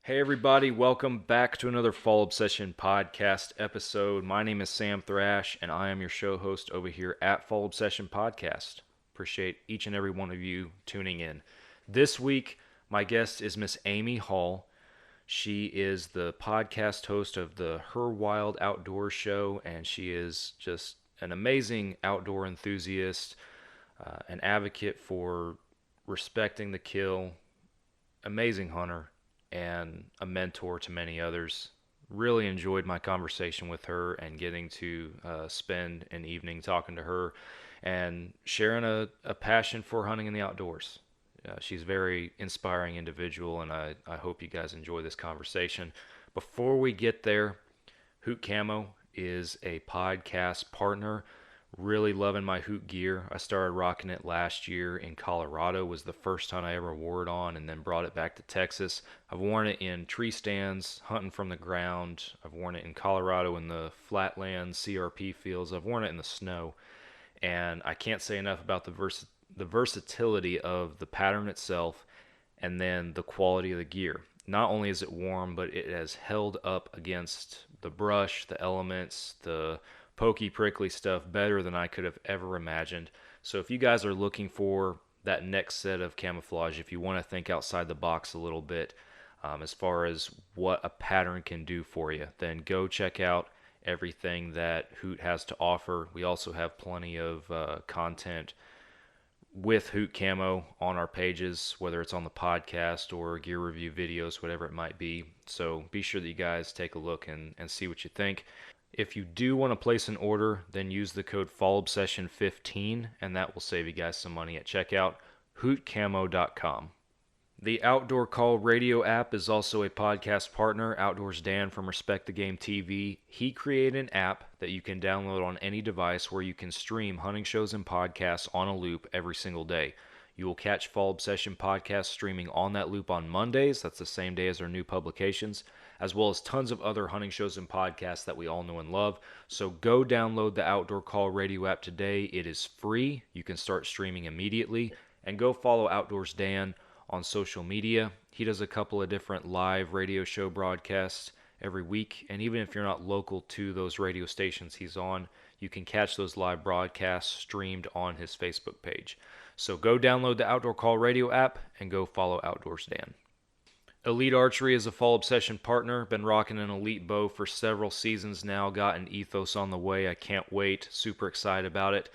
Hey everybody, welcome back to another Fall Obsession podcast episode. My name is Sam Thrash and I am your show host over here at Fall Obsession Podcast. Appreciate each and every one of you tuning in. This week, my guest is Miss Amy Hall. She is the podcast host of the Her Wild Outdoors show, and she is just an amazing outdoor enthusiast, an advocate for respecting the kill, amazing hunter, and a mentor to many others. Really enjoyed my conversation with her and getting to spend an evening talking to her and sharing a passion for hunting in the outdoors. She's a very inspiring individual, and I hope you guys enjoy this conversation. Before we get there, Hoot Camo is a podcast partner. Really loving my Hoot gear. I started rocking it last year in Colorado. Was the first hunt I ever wore it on, and then brought it back to Texas. I've worn it in tree stands, hunting from the ground. I've worn it in Colorado in the flatlands, CRP fields. I've worn it in the snow, and I can't say enough about the versatility of the pattern itself, and then the quality of the gear. Not only is it warm, but it has held up against the brush, the elements, the pokey, prickly stuff better than I could have ever imagined. So if you guys are looking for that next set of camouflage, if you want to think outside the box a little bit as far as what a pattern can do for you, then go check out everything that Hoot has to offer. We also have plenty of content with Hoot Camo on our pages, whether it's on the podcast or gear review videos, whatever it might be. So be sure that you guys take a look and see what you think. If you do want to place an order, then use the code FallObsession15, and that will save you guys some money at checkout. HootCamo.com. The Outdoor Call radio app is also a podcast partner. Outdoors Dan from Respect the Game TV. He created an app that you can download on any device where you can stream hunting shows and podcasts on a loop every single day. You will catch Fall Obsession podcast streaming on that loop on Mondays. That's the same day as our new publications, as well as tons of other hunting shows and podcasts that we all know and love. So go download the Outdoor Call radio app today. It is free. You can start streaming immediately. And go follow Outdoors Dan on social media. He does a couple of different live radio show broadcasts every week. And even if you're not local to those radio stations he's on, you can catch those live broadcasts streamed on his Facebook page. So go download the Outdoor Call radio app and go follow Outdoors Dan. Elite Archery is a Fall Obsession partner. Been rocking an Elite bow for several seasons now. Got an Ethos on the way. I can't wait. Super excited about it.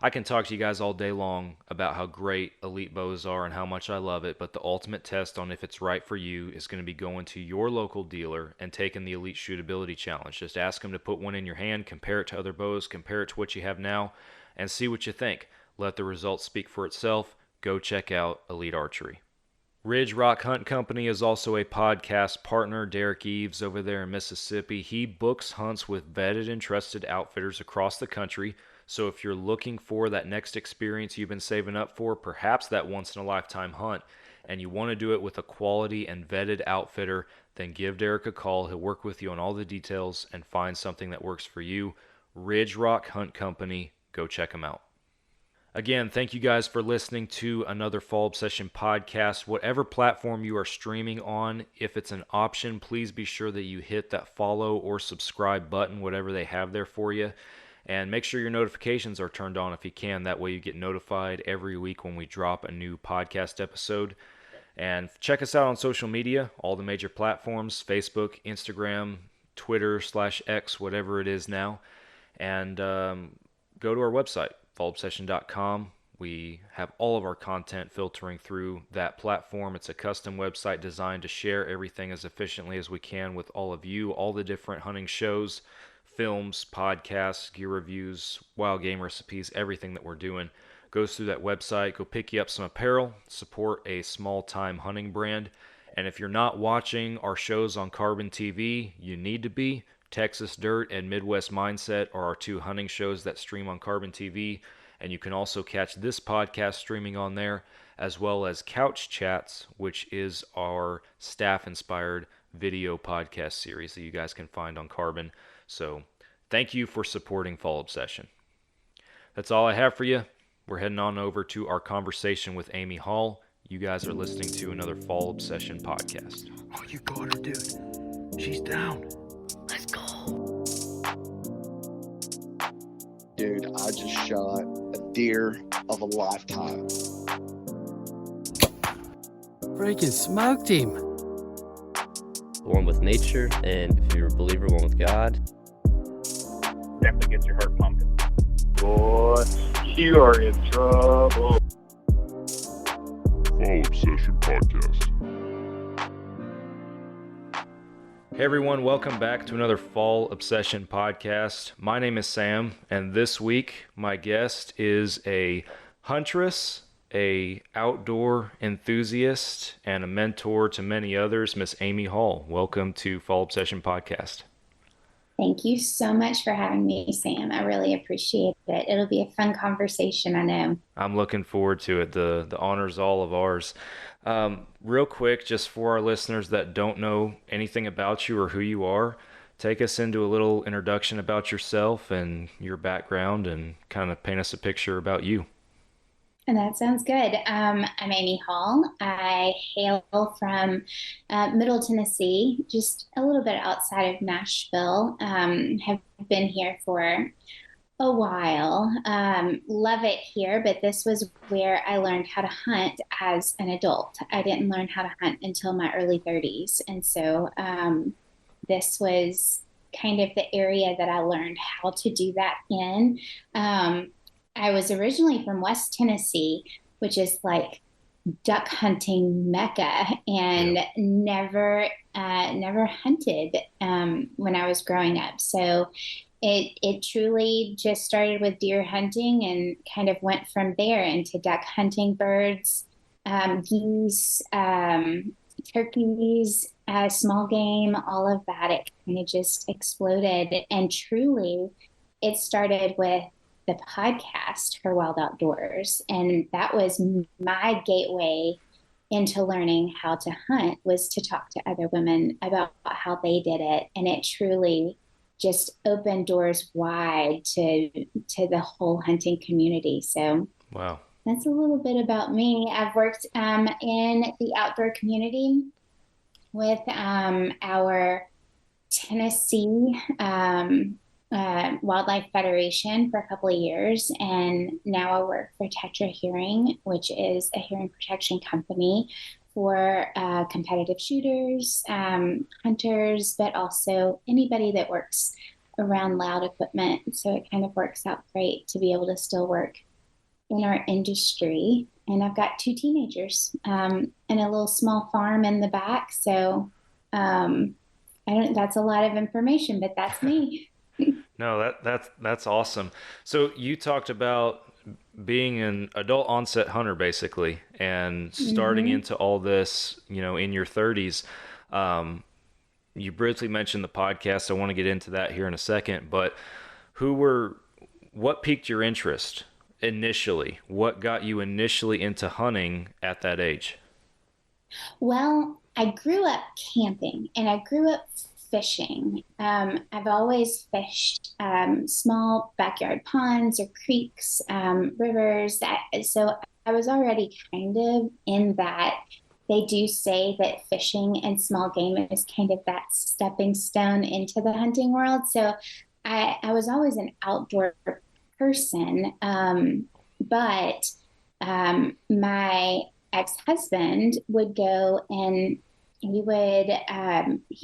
I can talk to you guys all day long about how great Elite bows are and how much I love it, but the ultimate test on if it's right for you is going to be going to your local dealer and taking the Elite Shootability Challenge. Just ask them to put one in your hand, compare it to other bows, compare it to what you have now, and see what you think. Let the results speak for itself. Go check out Elite Archery. Ridge Rock Hunt Company is also a podcast partner. Derek Eves over there in Mississippi. He books hunts with vetted and trusted outfitters across the country. So if you're looking for that next experience you've been saving up for, perhaps that once-in-a-lifetime hunt, and you want to do it with a quality and vetted outfitter, then give Derek a call. He'll work with you on all the details and find something that works for you. Ridge Rock Hunt Company. Go check them out. Again, thank you guys for listening to another Fall Obsession podcast. Whatever platform you are streaming on, if it's an option, please be sure that you hit that follow or subscribe button, whatever they have there for you. And make sure your notifications are turned on if you can. That way you get notified every week when we drop a new podcast episode. And check us out on social media, all the major platforms, Facebook, Instagram, Twitter/X, whatever it is now. And go to our website, fallobsession.com. We have all of our content filtering through that platform. It's a custom website designed to share everything as efficiently as we can with all of you, all the different hunting shows, films, podcasts, gear reviews, wild game recipes, everything that we're doing goes through that website. Go pick you up some apparel, support a small-time hunting brand. And if you're not watching our shows on Carbon TV, you need to be. Texas Dirt and Midwest Mindset are our two hunting shows that stream on Carbon TV. And you can also catch this podcast streaming on there, as well as Couch Chats, which is our staff-inspired video podcast series that you guys can find on Carbon. So thank you for supporting Fall Obsession. That's all I have for you. We're heading on over to our conversation with Amy Hall. You guys are listening to another Fall Obsession podcast. Oh, you got her, dude. She's down. Let's go. Dude, I just shot a deer of a lifetime. Freaking smoked him. One with nature, and if you're a believer, one with God. Definitely gets your heart pumping. Boy, you are in trouble. Fall Obsession Podcast. Hey everyone, welcome back to another Fall Obsession podcast. My name is Sam, and this week my guest is a huntress, a outdoor enthusiast, and a mentor to many others, Miss Amy Hall. Welcome to Fall Obsession podcast. Thank you so much for having me, Sam. I really appreciate it. It'll be a fun conversation, I know. I'm looking forward to it. The honor's all of ours. Real quick, just for our listeners that don't know anything about you or who you are, take us into a little introduction about yourself and your background and kind of paint us a picture about you. And that sounds good. I'm Amy Hall. I hail from Middle Tennessee, just a little bit outside of Nashville. Have been here for a while. Love it here, but this was where I learned how to hunt as an adult. I didn't learn how to hunt until my early 30s. And so this was kind of the area that I learned how to do that in. I was originally from West Tennessee, which is like duck hunting mecca, and never hunted when I was growing up. So it truly just started with deer hunting and kind of went from there into duck hunting, birds, geese, turkeys, small game, all of that. It kind of just exploded. And truly, it started with the podcast, Her Wild Outdoors. And that was my gateway into learning how to hunt, was to talk to other women about how they did it. And it truly just opened doors wide to the whole hunting community. So Wow. That's a little bit about me. I've worked in the outdoor community with our Tennessee Wildlife Federation for a couple of years, and now I work for Tetra Hearing, which is a hearing protection company for competitive shooters, hunters, but also anybody that works around loud equipment. So it kind of works out great to be able to still work in our industry. And I've got 2 teenagers and a little small farm in the back. So that's a lot of information, but that's me. No, that's awesome. So you talked about being an adult onset hunter basically, and starting into all this, in your 30s. You briefly mentioned the podcast. I want to get into that here in a second, but what piqued your interest initially? What got you initially into hunting at that age? Well, I grew up camping and I grew up fishing. I've always fished small backyard ponds or creeks, rivers. So I was already kind of in that. They do say that fishing and small game is kind of that stepping stone into the hunting world. So I was always an outdoor person. But my ex-husband would go and he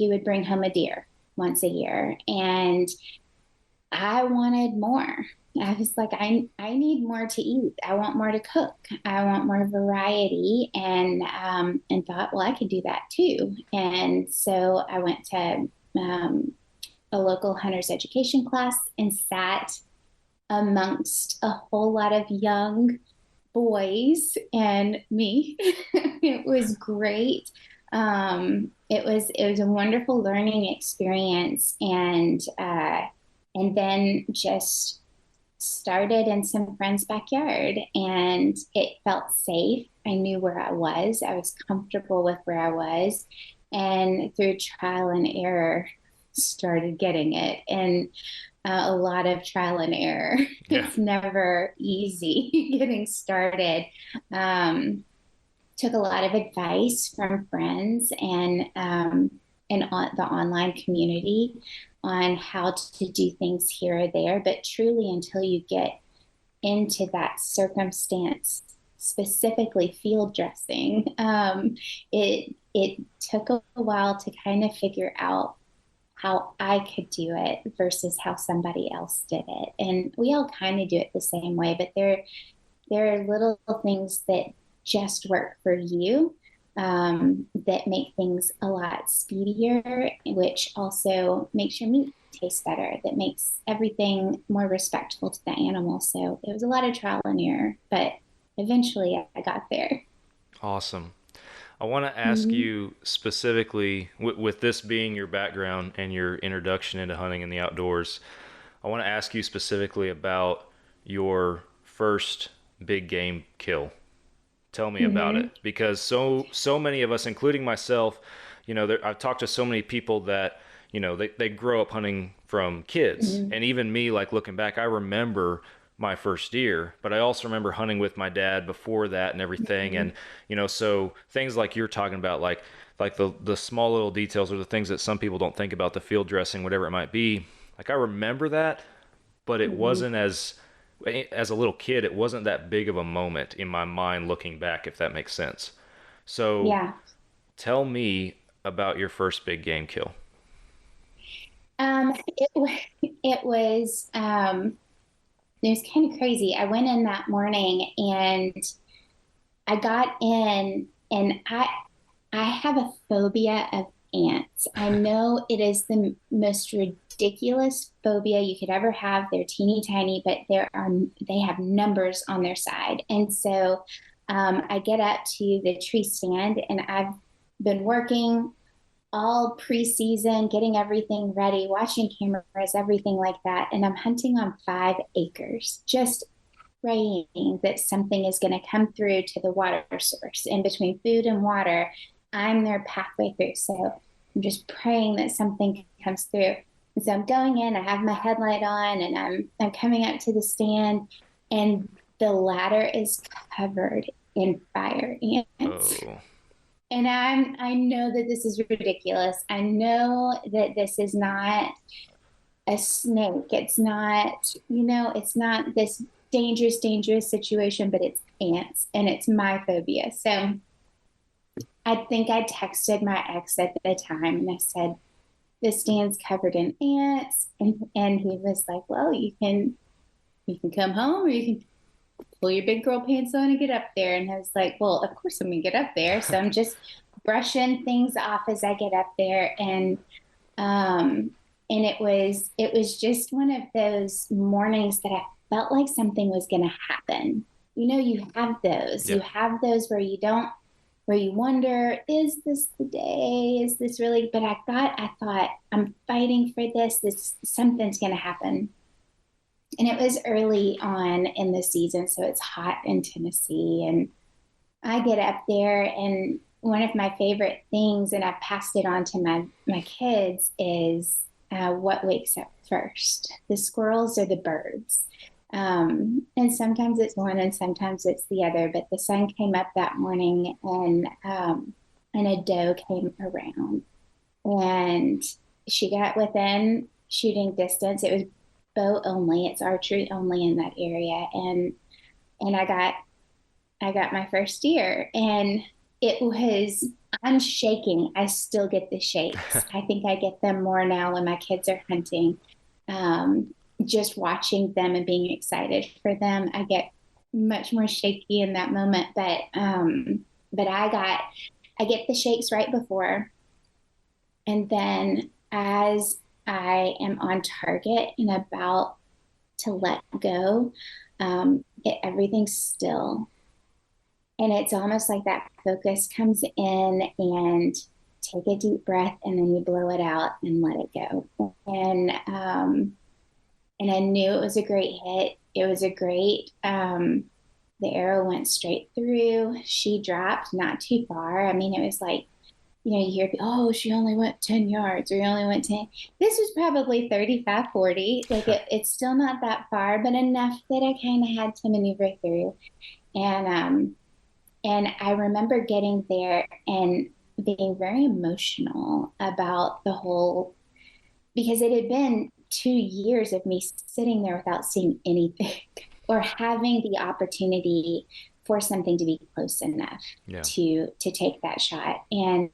would bring home a deer once a year, and I wanted more. I was like, I need more to eat. I want more to cook. I want more variety, and thought, well, I could do that too. And so I went to a local hunter's education class and sat amongst a whole lot of young boys and me. It was great. It was a wonderful learning experience, and then just started in some friend's backyard, and it felt safe. I knew where I was. I was comfortable with where I was, and through trial and error started getting it. And a lot of trial and error. Yeah. It's never easy getting started. took a lot of advice from friends and the online community on how to do things here or there. But truly, until you get into that circumstance, specifically field dressing, it took a while to kind of figure out how I could do it versus how somebody else did it. And we all kind of do it the same way, but there are little things that just work for you, that make things a lot speedier, which also makes your meat taste better, that makes everything more respectful to the animal. So it was a lot of trial and error, but eventually I got there. Awesome. I want to ask Mhm. you specifically, with this being your background and your introduction into hunting in the outdoors, I want to ask you specifically about your first big game kill. Tell me about it, Mhm. because so many of us, including myself, I've talked to so many people that they grow up hunting from kids, Mhm. and even me, like looking back, I remember my first deer, but I also remember hunting with my dad before that and everything, Mhm. and so things like you're talking about, like the small little details, or the things that some people don't think about, the field dressing, whatever it might be. Like I remember that, but it Mhm. wasn't as a little kid, it wasn't that big of a moment in my mind looking back, if that makes sense. So Yeah. tell me about your first big game kill. It was it was kind of crazy. I went in that morning and I got in, and I have a phobia of ants. I know it is the most ridiculous phobia you could ever have. They're teeny tiny, but they have numbers on their side. And so I get up to the tree stand, and I've been working all preseason, getting everything ready, watching cameras, everything like that. And I'm hunting on 5 acres, just praying that something is going to come through to the water source. In between food and water, I'm their pathway through. So I'm just praying that something comes through. And so I'm going in, I have my headlight on, and I'm coming up to the stand, and the ladder is covered in fire ants. Oh, And I know that this is ridiculous. I know that this is not a snake. It's not, it's not this dangerous situation, but it's ants, and it's my phobia. So I think I texted my ex at the time, and I said, the stand's covered in ants. And he was like, well, you can come home, or you can pull your big girl pants on and get up there. And I was like, well, of course I'm gonna get up there. So I'm just brushing things off as I get up there. Um and it was just one of those mornings that I felt like something was gonna happen. You have those. You yeah. have those where you wonder, is this the day? Is this really? But I thought, I'm fighting for this. This Something's gonna happen. And it was early on in the season, so it's hot in Tennessee. And I get up there, and one of my favorite things, and I've passed it on to my kids, is what wakes up first, the squirrels or the birds. And sometimes it's one, and sometimes it's the other. But the sun came up that morning, and a doe came around, and she got within shooting distance. It was bow only; it's archery only in that area, and I got my first deer, and it was, I'm shaking. I still get the shakes. I think I get them more now when my kids are hunting. Just watching them and being excited for them, I get much more shaky in that moment. But I get the shakes right before, and then as I am on target and about to let go, everything's still. And it's almost like that focus comes in, and take a deep breath, and then you blow it out and let it go. And I knew it was a great hit. It was a great, the arrow went straight through. She dropped not too far. I mean, it was like, you hear, oh, she only went 10 yards, or you only went 10. This was probably 35, 40. Like it's still not that far, but enough that I kind of had to maneuver through. And And I remember getting there and being very emotional about the whole, because it had been 2 years of me sitting there without seeing anything or having the opportunity for something to be close enough Yeah. to take that shot. And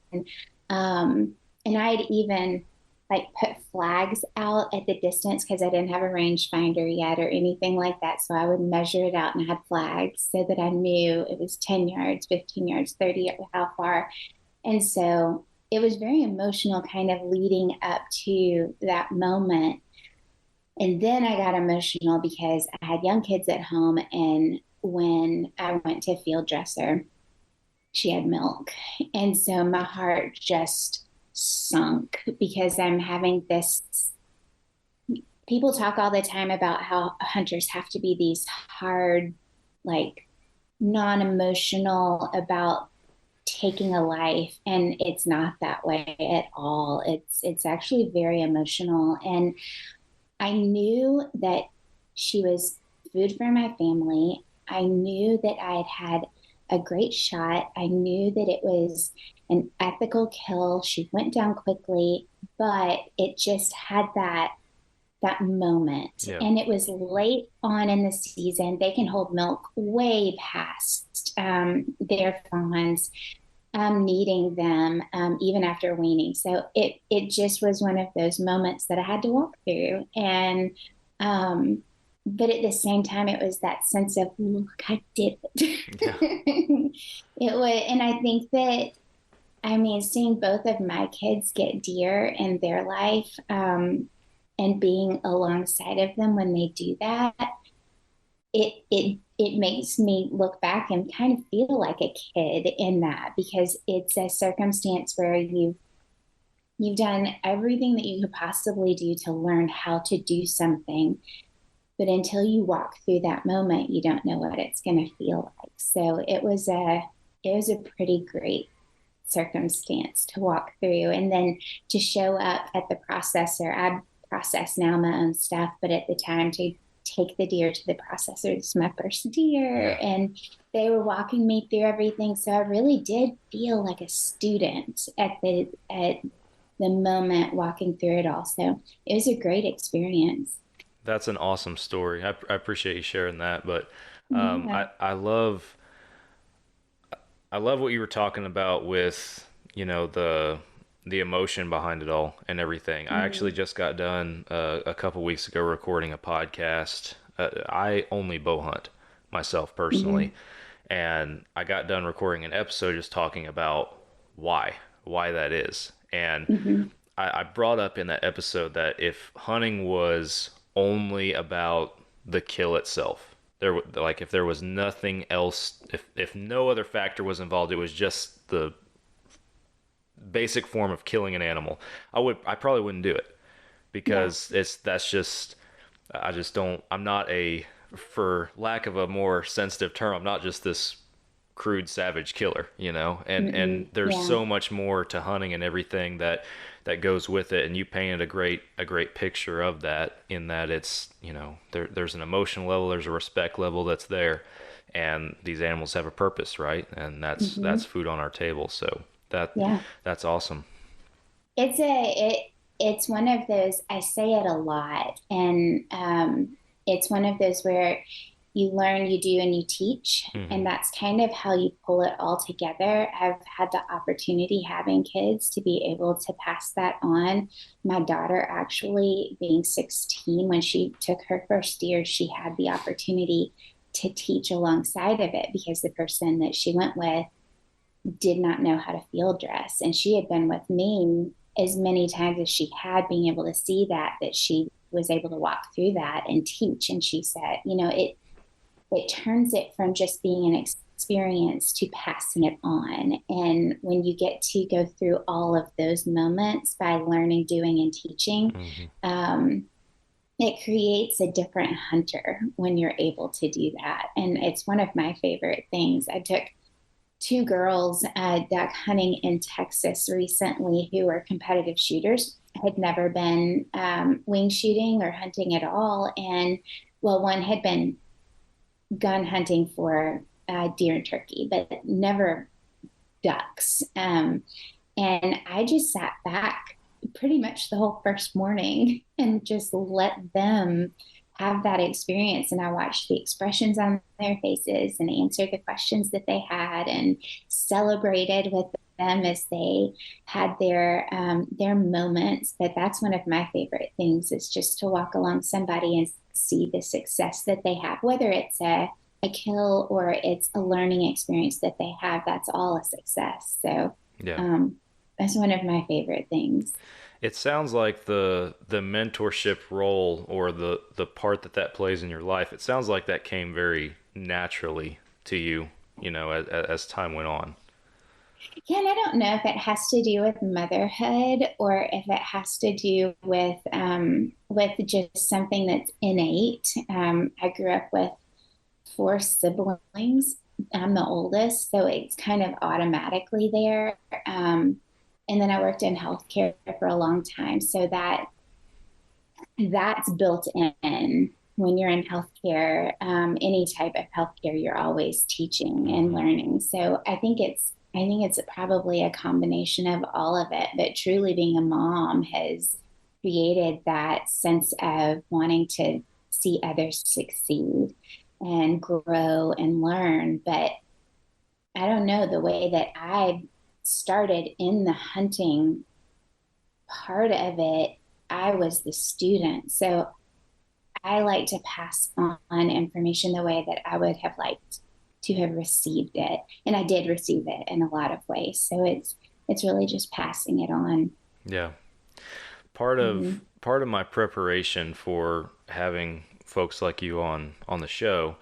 I'd even like put flags out at the distance because I didn't have a rangefinder yet or anything like that. So I would measure it out and had flags so that I knew it was 10 yards, 15 yards, 30, how far. And so it was very emotional kind of leading up to that moment. And then I got emotional because I had young kids at home. And when I went to field dresser, she had milk. And so my heart just sunk because I'm having this. People talk all the time about how hunters have to be these hard, like non emotional about taking a life, and it's not that way at all. It's actually very emotional. And I knew that she was food for my family. I knew that I had had a great shot. I knew that it was an ethical kill. She went down quickly, but it just had that moment. Yeah. And it was late on in the season. They can hold milk way past their fawns, needing them even after weaning. So it just was one of those moments that I had to walk through. And but at the same time, it was that sense of, look, I did it. Yeah. It was, and I think that, I mean, seeing both of my kids get deer in their life, and being alongside of them when they do that, it makes me look back and kind of feel like a kid in that, because it's a circumstance where you've done everything that you could possibly do to learn how to do something, but until you walk through that moment, you don't know what it's going to feel like. So it was a pretty great circumstance to walk through, and then to show up at the processor. I process now my own stuff, but at the time, to take the deer to the processor, it's my first deer, and they were walking me through everything. So I really did feel like a student at the moment walking through it all. So it was a great experience. That's an awesome story. I appreciate you sharing that. But Yeah. I love what you were talking about with, the emotion behind it all and everything. I actually just got done a couple weeks ago recording a podcast. I only bow hunt myself personally, and I got done recording an episode just talking about why that is. And I brought up in that episode that if hunting was only about the kill itself, if there was nothing else, if no other factor was involved, it was just the basic form of killing an animal, I probably wouldn't do it, because I'm not for lack of a more sensitive term, I'm not just this crude savage killer, and there's Yeah. so much more to hunting and everything that goes with it. And you painted a great picture of that, in that it's, there's an emotional level, there's a respect level that's there, and these animals have a purpose, right? And that's food on our table. So Yeah. that's awesome. It's one of those, I say it a lot, and it's one of those where you learn, you do, and you teach. And that's kind of how you pull it all together. I've had the opportunity, having kids, to be able to pass that on. My daughter, actually being 16, when she took her first deer, she had the opportunity to teach alongside of it, because the person that she went with did not know how to field dress. And she had been with me as many times as she had, being able to see that she was able to walk through that and teach. And she said, it turns it from just being an experience to passing it on. And when you get to go through all of those moments by learning, doing, and teaching, it creates a different hunter when you're able to do that. And it's one of my favorite things. I took two girls duck hunting in Texas recently who were competitive shooters, had never been wing shooting or hunting at all. And well, one had been gun hunting for deer and turkey, but never ducks. And I just sat back pretty much the whole first morning and just let them have that experience. And I watched the expressions on their faces and answered the questions that they had and celebrated with them as they had their moments. But that's one of my favorite things, is just to walk along somebody and see the success that they have, whether it's a kill or it's a learning experience that they have. That's all a success. So Yeah. that's one of my favorite things. It sounds like the mentorship role, or the part that plays in your life, it sounds like that came very naturally to you, as time went on. Yeah, and I don't know if it has to do with motherhood or if it has to do with just something that's innate. I grew up with four siblings. I'm the oldest, so it's kind of automatically there. And then I worked in healthcare for a long time, so that's built in. When you're in healthcare, any type of healthcare, you're always teaching and learning. So I think it's probably a combination of all of it. But truly, being a mom has created that sense of wanting to see others succeed and grow and learn. But I don't know, the way that I started in the hunting part of it, I was the student. So I like to pass on information the way that I would have liked to have received it. And I did receive it in a lot of ways. So it's really just passing it on. Yeah. Part of my preparation for having folks like you on the show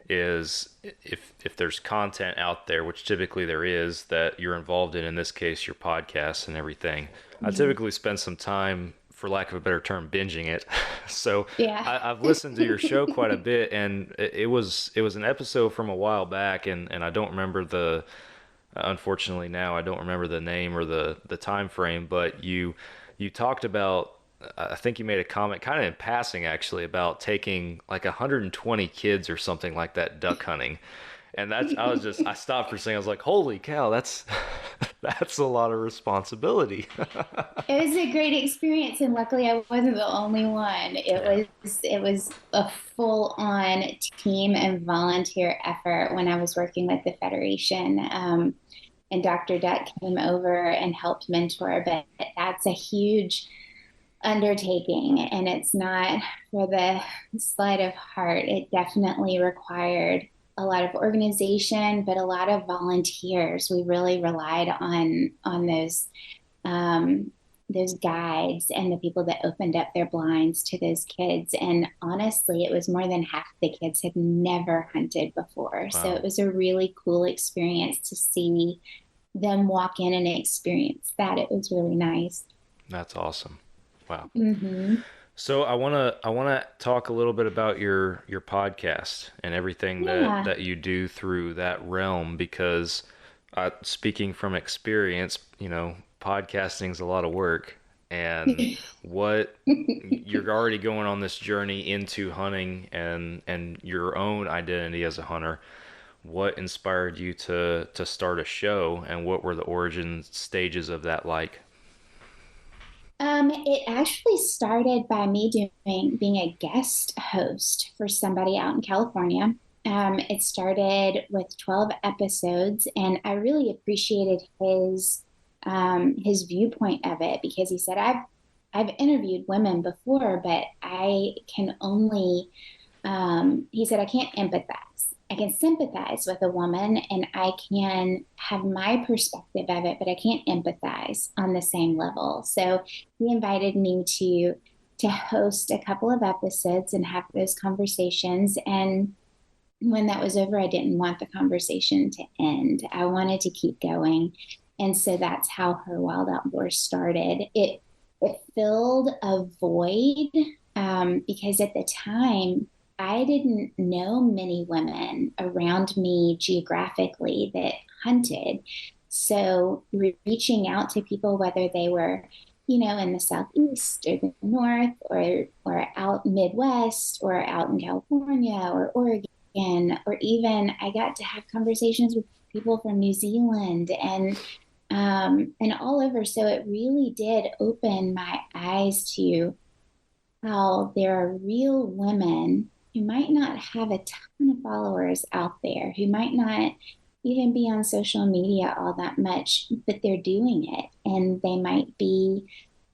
is, if there's content out there, which typically there is, that you're involved in this case, your podcast and everything, I typically spend some time, for lack of a better term, binging it. So Yeah. I've listened to your show quite a bit, and it was an episode from a while back, and I don't remember unfortunately now I don't remember the name or the time frame, but you talked about, I think you made a comment kind of in passing actually, about taking like 120 kids or something like that duck hunting. And I stopped for a second. I was like, holy cow, that's a lot of responsibility. It was a great experience, and luckily I wasn't the only one. It was a full on team and volunteer effort when I was working with the Federation. And Dr. Duck came over and helped mentor, but that's a huge undertaking, and it's not for the sleight of heart. It definitely required a lot of organization, but a lot of volunteers. We really relied on those guides and the people that opened up their blinds to those kids. And honestly, it was more than half the kids had never hunted before. Wow. So it was a really cool experience to see them walk in and experience that. It was really nice. That's awesome. Wow. Mm-hmm. So I wanna talk a little bit about your podcast and everything that you do through that realm, because speaking from experience, podcasting is a lot of work, and what you're already going on this journey into hunting and your own identity as a hunter. What inspired you to start a show, and what were the origin stages of that like? It actually started by me being a guest host for somebody out in California. It started with 12 episodes, and I really appreciated his viewpoint of it, because he said, I've interviewed women before, but I can only, he said, I can't empathize. I can sympathize with a woman, and I can have my perspective of it, but I can't empathize on the same level. So he invited me to host a couple of episodes and have those conversations. And when that was over, I didn't want the conversation to end. I wanted to keep going. And so that's how Her Wild Outdoors started. It filled a void, because at the time, I didn't know many women around me geographically that hunted. So reaching out to people, whether they were, in the Southeast or the North, or out Midwest, or out in California or Oregon, and or even I got to have conversations with people from New Zealand and all over. So it really did open my eyes to how there are real women who might not have a ton of followers out there, who might not even be on social media all that much, but they're doing it. And they might be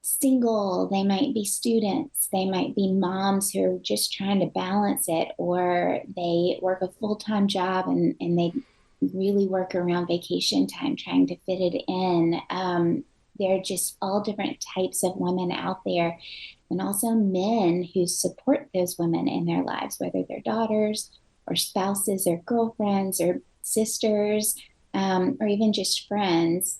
single, they might be students, they might be moms who are just trying to balance it, or they work a full-time job and they really work around vacation time trying to fit it in. There are just all different types of women out there, and also men who support those women in their lives, whether they're daughters or spouses or girlfriends or sisters, or even just friends.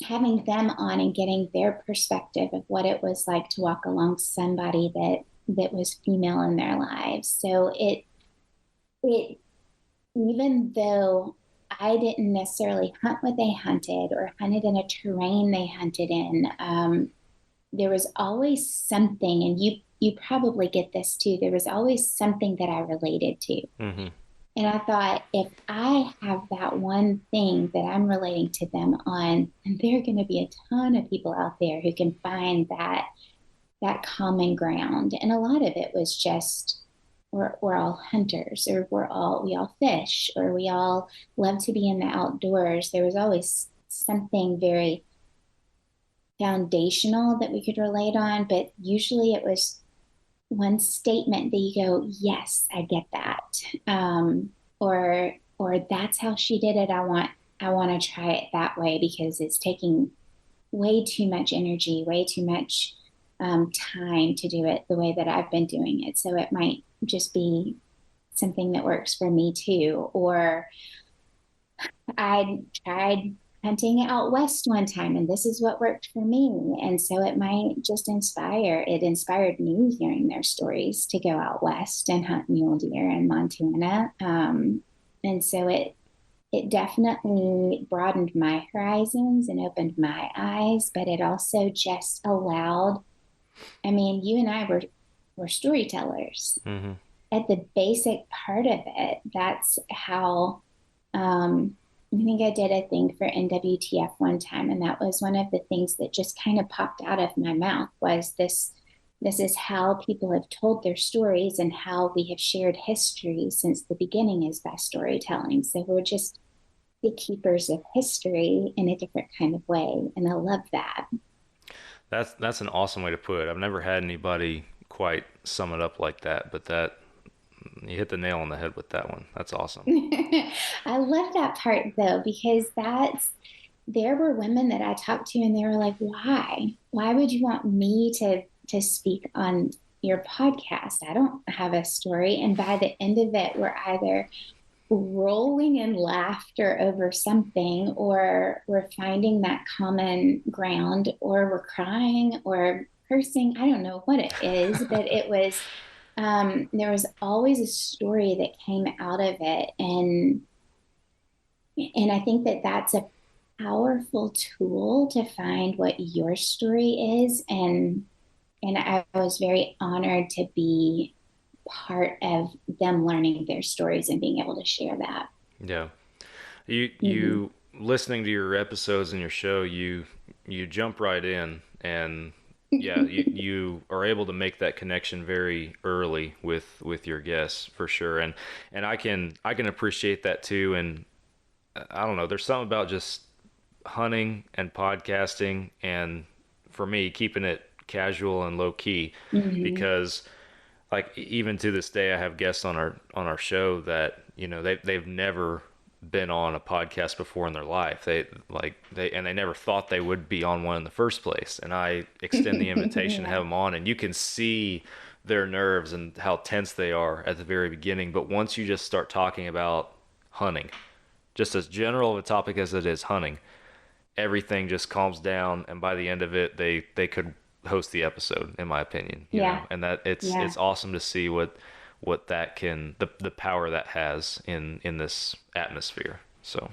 Having them on and getting their perspective of what it was like to walk along somebody that was female in their lives. So it even though I didn't necessarily hunt what they hunted or hunted in a terrain they hunted in, there was always something, and you probably get this too. There was always something that I related to. Mm-hmm. And I thought, if I have that one thing that I'm relating to them on, then there are going to be a ton of people out there who can find that common ground. And a lot of it was just we're all hunters, or we all fish, or we all love to be in the outdoors. There was always something very foundational that we could relate on, but usually it was one statement that you go, yes, I get that. Or that's how she did it. I want to try it that way because it's taking way too much energy, way too much time to do it the way that I've been doing it. So it might just be something that works for me too. Or I tried hunting out west one time and this is what worked for me. And so it might just it inspired me hearing their stories to go out west and hunt mule deer in Montana. And so it definitely broadened my horizons and opened my eyes, but it also just allowed, I mean, you and I were storytellers. Mm-hmm. At the basic part of it, that's how, I think I did a thing for NWTF one time, and that was one of the things that just kind of popped out of my mouth was this is how people have told their stories and how we have shared history since the beginning is by storytelling. So we're just the keepers of history in a different kind of way, and I love that. That's an awesome way to put it. I've never had anybody quite sum it up like that, but that you hit the nail on the head with that one. That's awesome. I love that part though, because there were women that I talked to and they were like, why would you want me to speak on your podcast? I don't have a story. And by the end of it, we're either rolling in laughter over something, or we're finding that common ground, or we're crying or cursing. I don't know what it is, but it was, there was always a story that came out of it. And I think that that's a powerful tool to find what your story is. And I was very honored to be part of them learning their stories and being able to share that. Yeah. You listening to your episodes and your show, you jump right in, and yeah, you are able to make that connection very early with your guests for sure. And I can appreciate that too. And I don't know, there's something about just hunting and podcasting, and for me, keeping it casual and low key, because like even to this day, I have guests on our show that, you know, they've never been on a podcast before in their life. They never thought they would be on one in the first place. And I extend the invitation to have them on, and you can see their nerves and how tense they are at the very beginning. But once you just start talking about hunting, just as general of a topic as it is hunting, everything just calms down. And by the end of it, they could host the episode, in my opinion. You know? And that it's awesome to see what that can, the power that has in this atmosphere. So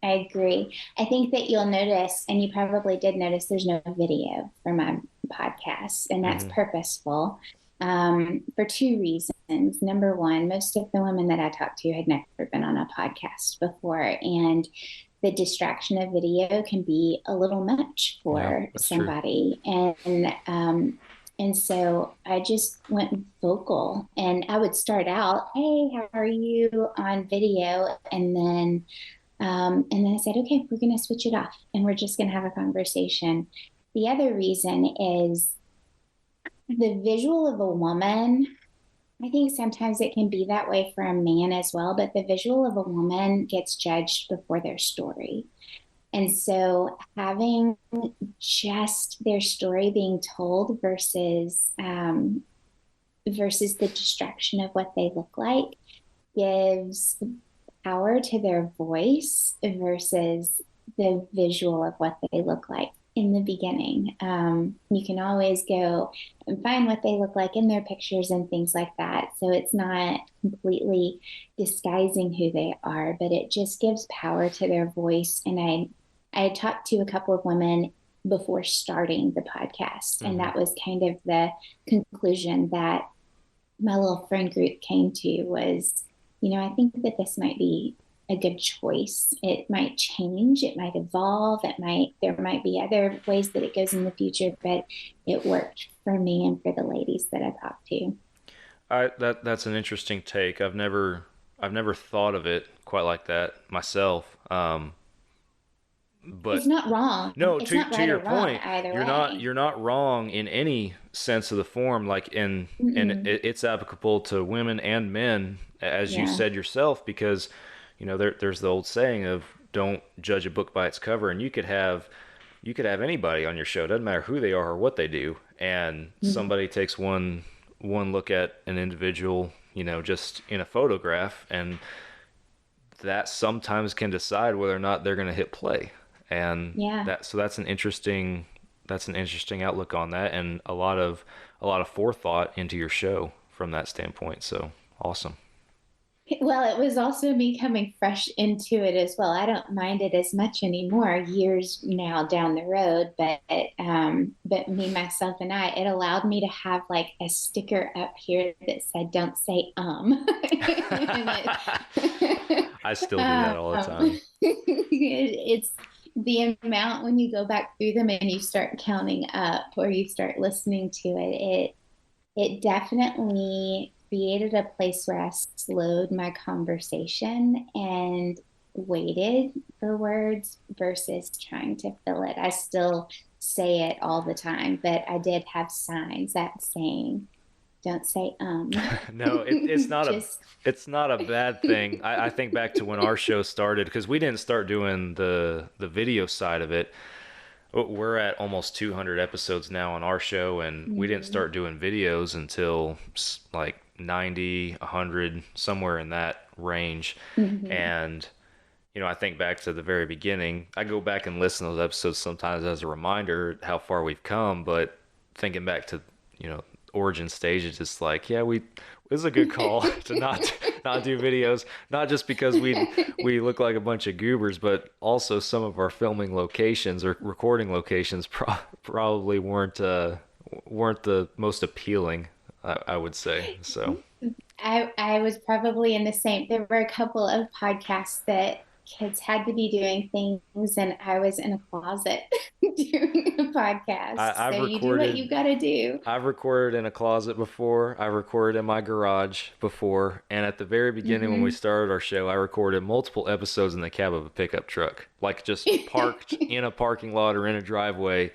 I agree. I think that you'll notice, and you probably did notice, there's no video for my podcast, and that's purposeful. for two reasons. Number one, most of the women that I talked to had never been on a podcast before, and the distraction of video can be a little much Yeah, for that's true. somebody. And so I just went vocal, and I would start out, "Hey, how are you?" on video, and then I said, "Okay, we're going to switch it off, and we're just going to have a conversation." The other reason is the visual of a woman. I think sometimes it can be that way for a man as well, but the visual of a woman gets judged before their story. And so having just their story being told versus the distraction of what they look like gives power to their voice versus the visual of what they look like in the beginning. You can always go and find what they look like in their pictures and things like that. So it's not completely disguising who they are, but it just gives power to their voice. And I talked to a couple of women before starting the podcast, and that was kind of the conclusion that my little friend group came to was, I think that this might be a good choice. It might change, it might evolve, there might be other ways that it goes in the future, but it worked for me and for the ladies that I talked to. That's an interesting take. I've never thought of it quite like that myself. But It's not wrong. no, It's to not right your or wrong point, either you're not way. you're not wrong in any sense of the form. Like and Mm-mm. it's applicable to women and men, as you Yeah. said yourself, because there's the old saying of don't judge a book by its cover, and you could have anybody on your show, doesn't matter who they are or what they do, and Mhm. somebody takes one look at an individual, just in a photograph, and that sometimes can decide whether or not they're going to hit play. And Yeah. that's an interesting outlook on that, and a lot of forethought into your show from that standpoint. So awesome. Well, it was also me coming fresh into it as well. I don't mind it as much anymore, years now down the road. But me, myself, and I, it allowed me to have like a sticker up here that said "Don't say." I still do that all the time. It's the amount when you go back through them and you start counting up or you start listening to it. It definitely created a place where I slowed my conversation and waited for words versus trying to fill it. I still say it all the time, but I did have signs that saying, "Don't say." No, it's not a Just it's not a bad thing. I think back to when our show started, because we didn't start doing the video side of it. We're at almost 200 episodes now on our show, and we didn't mm, start doing videos until like 90, 100, somewhere in that range. mhm. And I think back to the very beginning. I go back and listen to those episodes sometimes as a reminder how far we've come. But thinking back to you know origin stage, it's just like, yeah, it was a good call to not do videos. Not just because we look like a bunch of goobers, but also some of our filming locations or recording locations probably weren't the most appealing. I would say so. I was probably in the same. There were a couple of podcasts that kids had to be doing things, and I was in a closet doing a podcast. I, I've So you do what you recorded got to do. I've recorded in a closet before. I recorded in my garage before. And at the very beginning, when we Hmm. started our show, I recorded multiple episodes in the cab of a pickup truck, like just parked in a parking lot or in a driveway,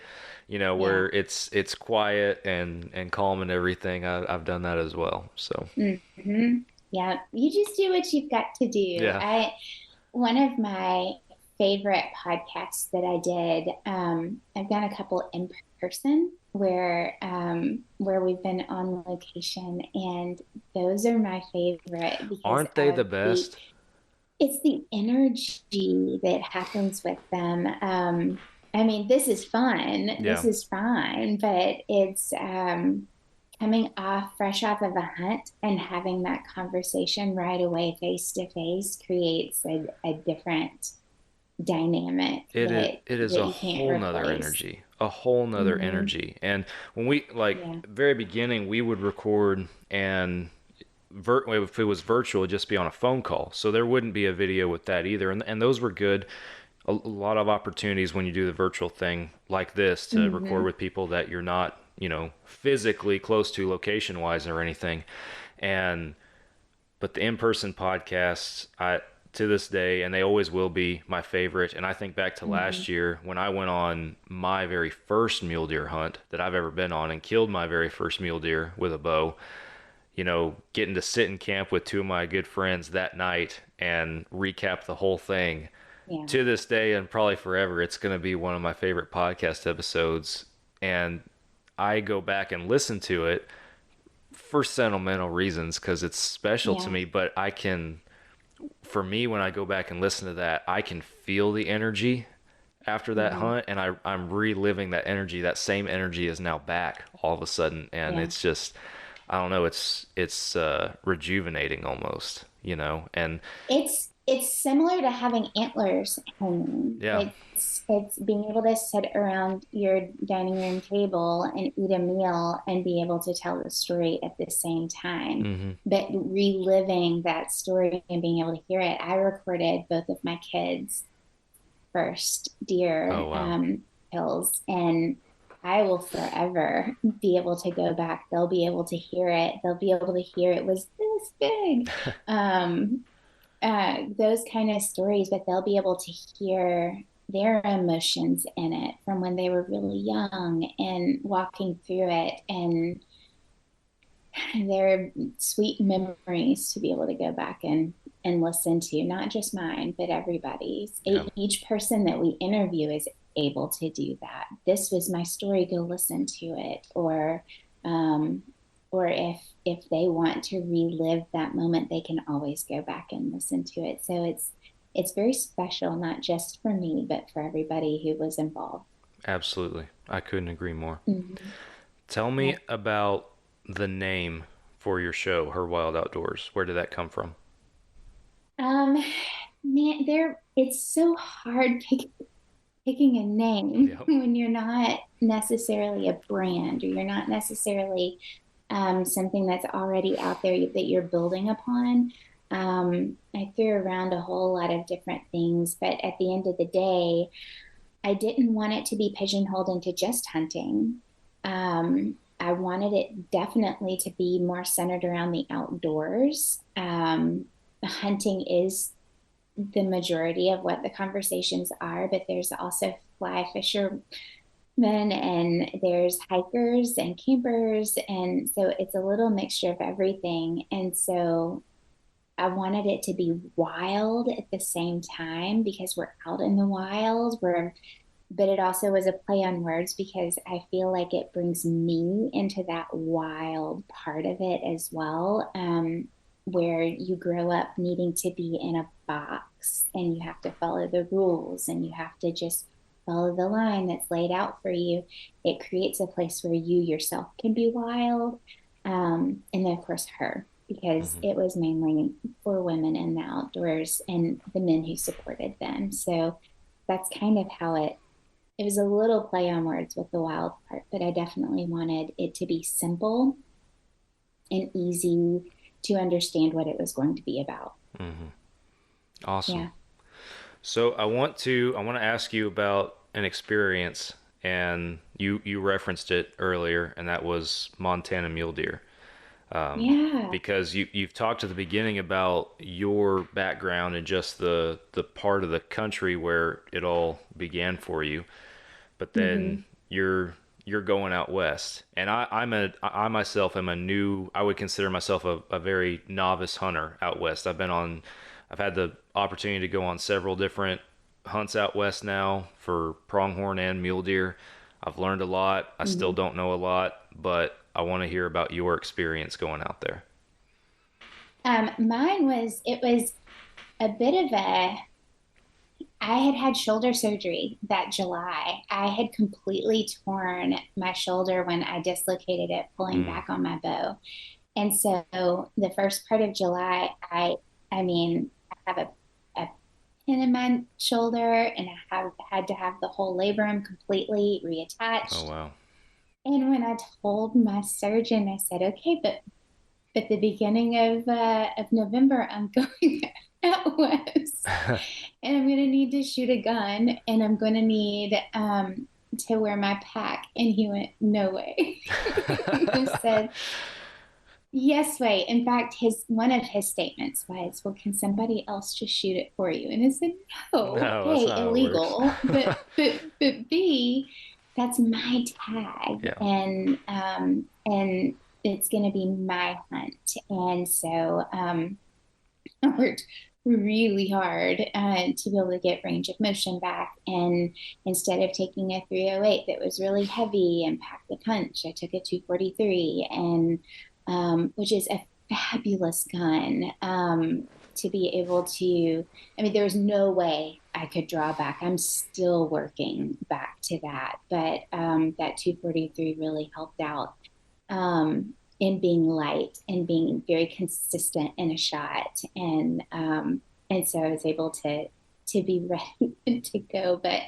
Yeah. where it's quiet and calm and everything. I've done that as well. So Hmm. Yeah. You just do what you've got to do. yeah. One of my favorite podcasts that I did, I've done a couple in person where we've been on location, and those are my favorite because Aren't they of the the best? it's the energy that happens with them. I mean, this is fun. This Yeah. is fine, but it's coming fresh off of a hunt and having that conversation right away, face to face, creates a different dynamic It is a that you can't whole nother replace. energy. a whole nother Mm-hmm. energy. And when we like Yeah. very beginning, we would record and if it was virtual, it'd just be on a phone call. So there wouldn't be a video with that either. And those were good. A lot of opportunities when you do the virtual thing like this to record Mm-hmm. with people that you're not, physically close to location wise or anything. And but the in-person podcasts, I to this day, and they always will be my favorite. And I think back to Mm-hmm. last year when I went on my very first mule deer hunt that I've ever been on and killed my very first mule deer with a bow. Getting to sit in camp with two of my good friends that night and recap the whole thing. Yeah. To this day and probably forever, it's going to be one of my favorite podcast episodes. And I go back and listen to it for sentimental reasons because it's special to Yeah. me. But for me, when I go back and listen to that, I can feel the energy after that Mm-hmm. hunt, and I'm reliving that energy. That same energy is now back all of a sudden, and Yeah. it's just, I don't know, it's rejuvenating almost, and It's similar to having antlers hanging. yeah. It's being able to sit around your dining room table and eat a meal and be able to tell the story at the same time. Hmm. But reliving that story and being able to hear it. I recorded both of my kids' first deer Oh wow. kills, and I will forever be able to go back. They'll be able to hear it. They'll be able to hear it was this big. Those kind of stories, but they'll be able to hear their emotions in it from when they were really young and walking through it, and their sweet memories to be able to go back and listen to, not just mine, but everybody's. Yeah. Each person that we interview is able to do that. This was my story, go listen to it. Or if they want to relive that moment, they can always go back and listen to it. So it's very special, not just for me, but for everybody who was involved. Absolutely. I couldn't agree more. Mm-hmm. Tell me Yeah. about the name for your show, Her Wild Outdoors. Where did that come from? Um, Man, it's so hard picking a name Yep. when you're not necessarily a brand or you're not necessarily something that's already out there that you're building upon. I threw around a whole lot of different things, but at the end of the day, I didn't want it to be pigeonholed into just hunting. I wanted it definitely to be more centered around the outdoors. Hunting is the majority of what the conversations are, but there's also fly fishermen and there's hikers and campers. And so it's a little mixture of everything. And so I wanted it to be wild at the same time because we're out in the wild. But it also was a play on words because I feel like it brings me into that wild part of it as well, where you grow up needing to be in a box and you have to follow the rules and you have to just follow the line that's laid out for you. It creates a place where you yourself can be wild. And then, of course, her, because Hmm. it was mainly for women in the outdoors and the men who supported them. So that's kind of how it was a little play on words with the wild part, but I definitely wanted it to be simple and easy to understand what it was going to be about. Hmm. Awesome. Yeah. So I want to ask you about an experience, and you referenced it earlier, and that was Montana mule deer. Yeah. Because you've talked at the beginning about your background and just the part of the country where it all began for you, but then Hmm. you're going out west, and I myself am I would consider myself a very novice hunter out west. I've had the opportunity to go on several different hunts out west now for pronghorn and mule deer. I've learned a lot. I still Hmm. don't know a lot, but I want to hear about your experience going out there. It was a bit of I had had shoulder surgery that July. I had completely torn my shoulder when I dislocated it pulling Mm. back on my bow. And so the first part of July, I mean, I have a pin in my shoulder, and I have had to have the whole labrum completely Oh, reattached. wow. And when I told my surgeon, I said, okay, but at the beginning of November, I'm going out west, and I'm going to need to shoot a gun, and I'm going to need to wear my pack. And he went, no way. He said, yes, way. In fact, his one of his statements was, well, can somebody else just shoot it for you? And I said, no, No, that's A, not how it works. illegal, but B, that's my tag. Yeah. And it's gonna be my hunt. And so I worked really hard to be able to get range of motion back. And instead of taking a 308 that was really heavy and packed a punch, I took a 243, and which is a fabulous gun to be able to. I mean, there was no way I could draw back. I'm still working back to that, but that 243 really helped out. In being light and being very consistent in a shot, and so I was able to be ready to go. But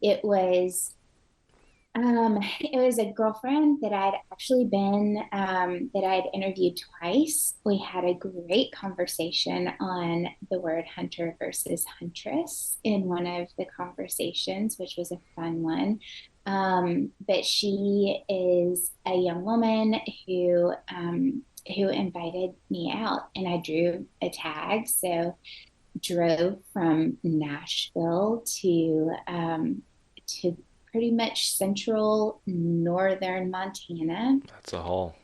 it was it was a girlfriend that I'd actually been that I'd interviewed twice. We had a great conversation on the word hunter versus huntress in one of the conversations, which was a fun one. But she is a young woman who invited me out, and I drew a tag. So drove from Nashville to pretty much central northern Montana. That's a haul.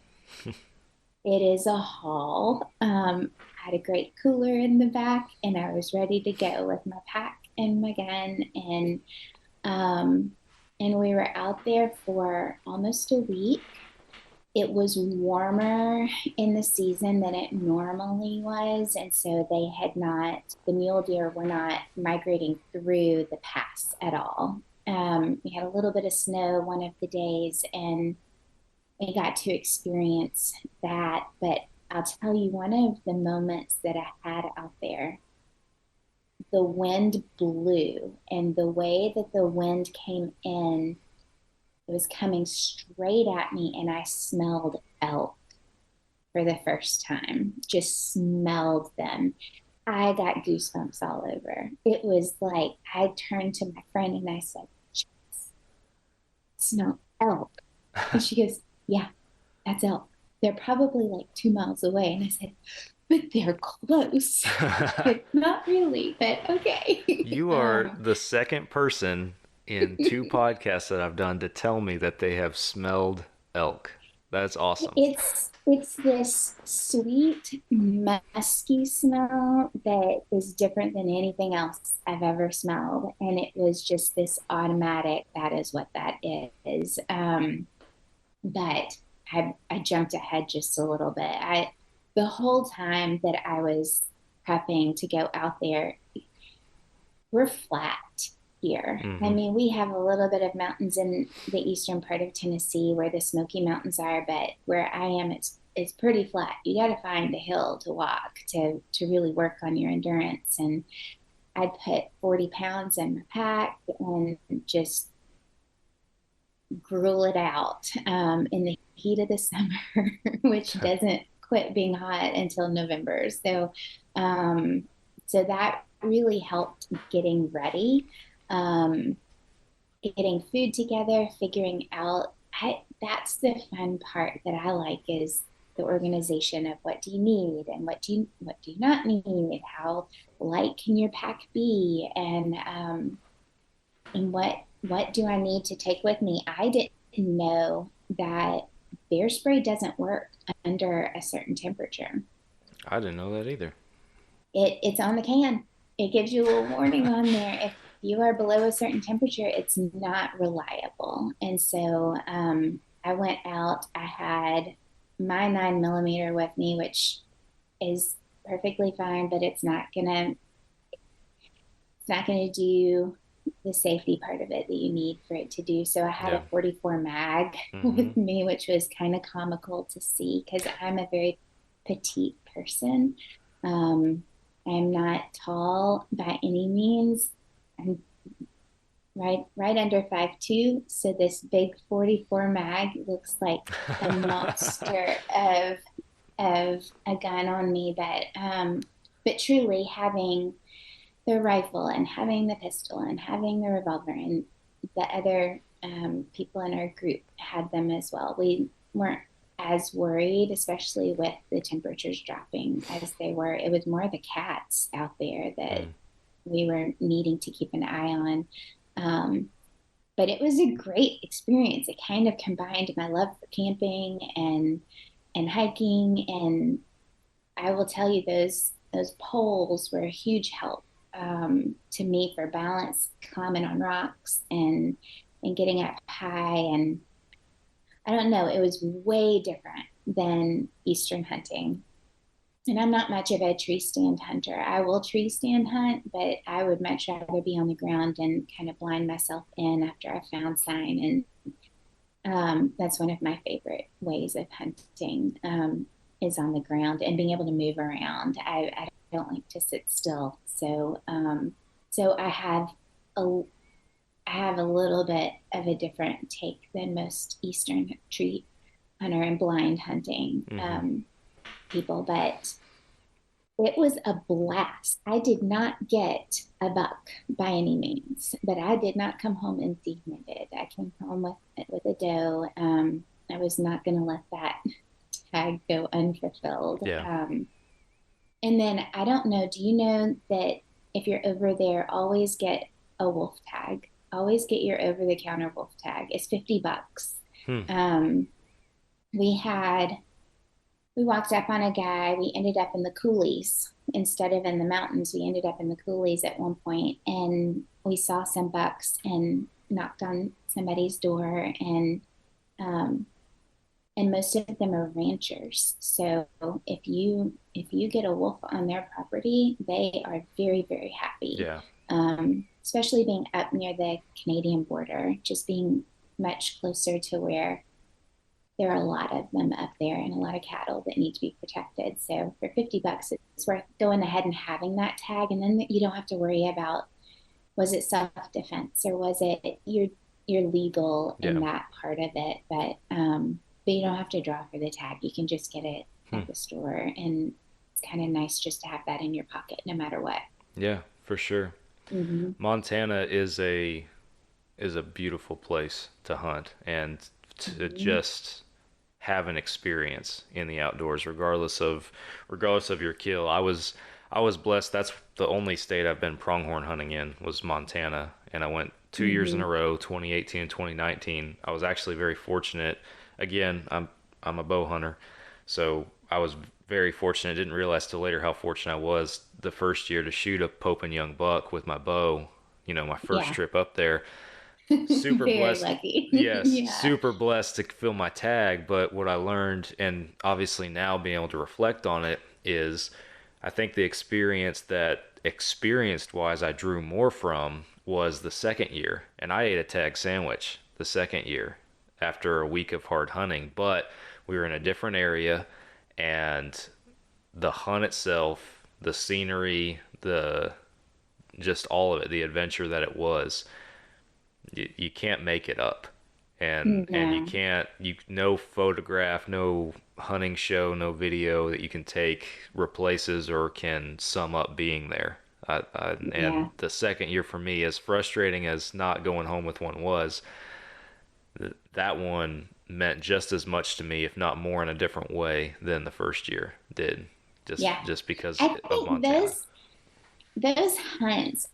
It is a haul. I had a great cooler in the back, and I was ready to go with my pack and my gun, and we were out there for almost a week. It was warmer in the season than it normally was, and so the mule deer were not migrating through the pass at all. We had a little bit of snow one of the days, and we got to experience that. But I'll tell you, one of the moments that I had out there, the wind blew, and the way that the wind came in, it was coming straight at me, and I smelled elk for the first time. Just smelled them. I got goosebumps all over. It was like I turned to my friend and I said, smell elk. And she goes, yeah, that's elk. They're probably like 2 miles away. And I said, but they're close. Not really, but okay. You are the second person in 2 podcasts that I've done to tell me that they have smelled elk. That's awesome. It's this sweet, musky smell that is different than anything else I've ever smelled. And it was just this automatic, that is what that is. But I jumped ahead just a little bit. The whole time that I was prepping to go out there, we're flat here. Mm-hmm. I mean, we have a little bit of mountains in the eastern part of Tennessee where the Smoky Mountains are, but where I am, it's pretty flat. You got to find a hill to walk to really work on your endurance. And I'd put 40 pounds in my pack and just gruel it out in the heat of the summer, which doesn't quit being hot until November. So that really helped getting ready, getting food together, figuring out. That's the fun part that I like, is the organization of what do you need and what do you not need, how light can your pack be, and what do I need to take with me. I didn't know that bear spray doesn't work under a certain temperature. I didn't know that either. It's on the can. It gives you a little warning on there. If you are below a certain temperature, it's not reliable. And so I went out. I had my 9mm with me, which is perfectly fine, but it's not gonna do the safety part of it that you need for it to do. So I had a 44 mag with me, which was kind of comical to see because I'm a very petite person. I'm not tall by any means. I'm right under 5'2". So this big 44 mag looks like a monster of a gun on me. But truly having the rifle and having the pistol and having the revolver, and the other people in our group had them as well. We weren't as worried, especially with the temperatures dropping as they were. It was more the cats out there that we were needing to keep an eye on. But it was a great experience. It kind of combined my love for camping and hiking, and I will tell you those poles were a huge help to me for balance, climbing on rocks and getting up high. And I don't know, it was way different than Eastern hunting. And I'm not much of a tree stand hunter. I will tree stand hunt, but I would much rather be on the ground and kind of blind myself in after I found sign. And that's one of my favorite ways of hunting, is on the ground and being able to move around. I don't like to sit still. So I have a little bit of a different take than most Eastern tree hunter and blind hunting people, but it was a blast. I did not get a buck by any means, but I did not come home empty-handed. I came home with a doe. I was not going to let that tag go unfulfilled. Yeah. And then I don't know, do you know that if you're over there, always get a wolf tag? Always get your over-the-counter wolf tag. It's $50. We walked up on a guy. We ended up in the coulees instead of in the mountains. We ended up in the coulees at one point, and we saw some bucks and knocked on somebody's door, and most of them are ranchers. So if you get a wolf on their property, they are very, very happy. Yeah. Especially being up near the Canadian border, just being much closer to where there are a lot of them up there and a lot of cattle that need to be protected. So for $50, it's worth going ahead and having that tag. And then you don't have to worry about, was it self-defense or was it you're legal in that part of it. But you don't have to draw for the tag. You can just get it at the store. And it's kind of nice just to have that in your pocket no matter what. Yeah, for sure. Mm-hmm. Montana is a beautiful place to hunt and to just have an experience in the outdoors, regardless of your kill. I was blessed. That's the only state I've been pronghorn hunting in was Montana, and I went 2 years in a row, 2018 and 2019. I was actually very fortunate. Again, I'm a bow hunter, so I was very fortunate. Didn't realize till later how fortunate I was the first year to shoot a Pope and Young buck with my bow. My first trip up there. Super Very blessed. lucky. Yes, Yeah. super blessed to fill my tag. But what I learned, and obviously now being able to reflect on it, is I think the experience that experienced-wise I drew more from was the second year. And I ate a tag sandwich the second year after a week of hard hunting. But we were in a different area, and the hunt itself, the scenery, just all of it, the adventure that it was, you can't make it up. And you can't, no photograph, no hunting show, no video that you can take replaces or can sum up being there. And the second year for me, as frustrating as not going home with one was, that one meant just as much to me, if not more in a different way than the first year did. Just because I of think Montana. those hunts,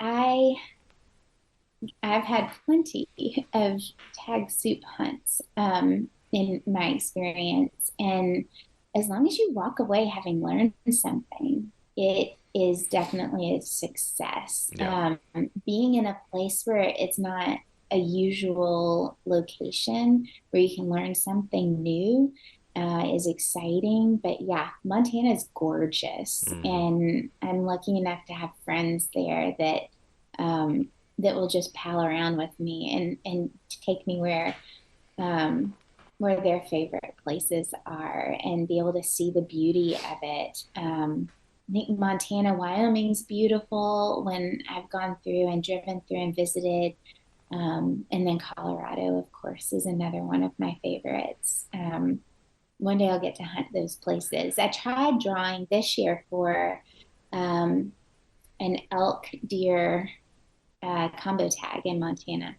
I've had plenty of tag soup hunts in my experience. And as long as you walk away having learned something, it is definitely a success. Yeah. Being in a place where it's not a usual location where you can learn something new is exciting. But yeah, Montana is gorgeous. And I'm lucky enough to have friends there that will just pal around with me and take me where their favorite places are and be able to see the beauty of it. I think Montana, Wyoming's beautiful when I've gone through and driven through and visited. And then Colorado, of course, is another one of my favorites. One day I'll get to hunt those places. I tried drawing this year for an elk deer combo tag in Montana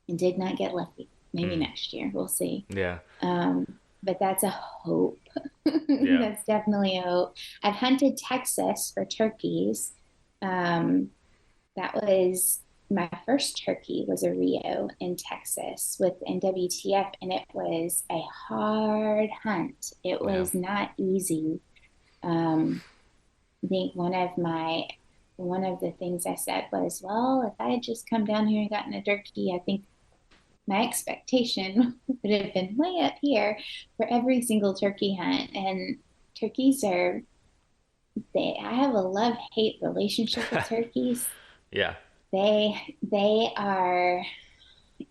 and did not get lucky. Maybe next year, we'll see. Yeah. But that's a hope. Yeah. That's definitely a hope. I've hunted Texas for turkeys. That was my first turkey was a Rio in Texas with NWTF, and it was a hard hunt. It was not easy. I think one of the things I said was, well, if I had just come down here and gotten a turkey, I think my expectation would have been way up here for every single turkey hunt. And turkeys are, I have a love-hate relationship with turkeys. Yeah. They are,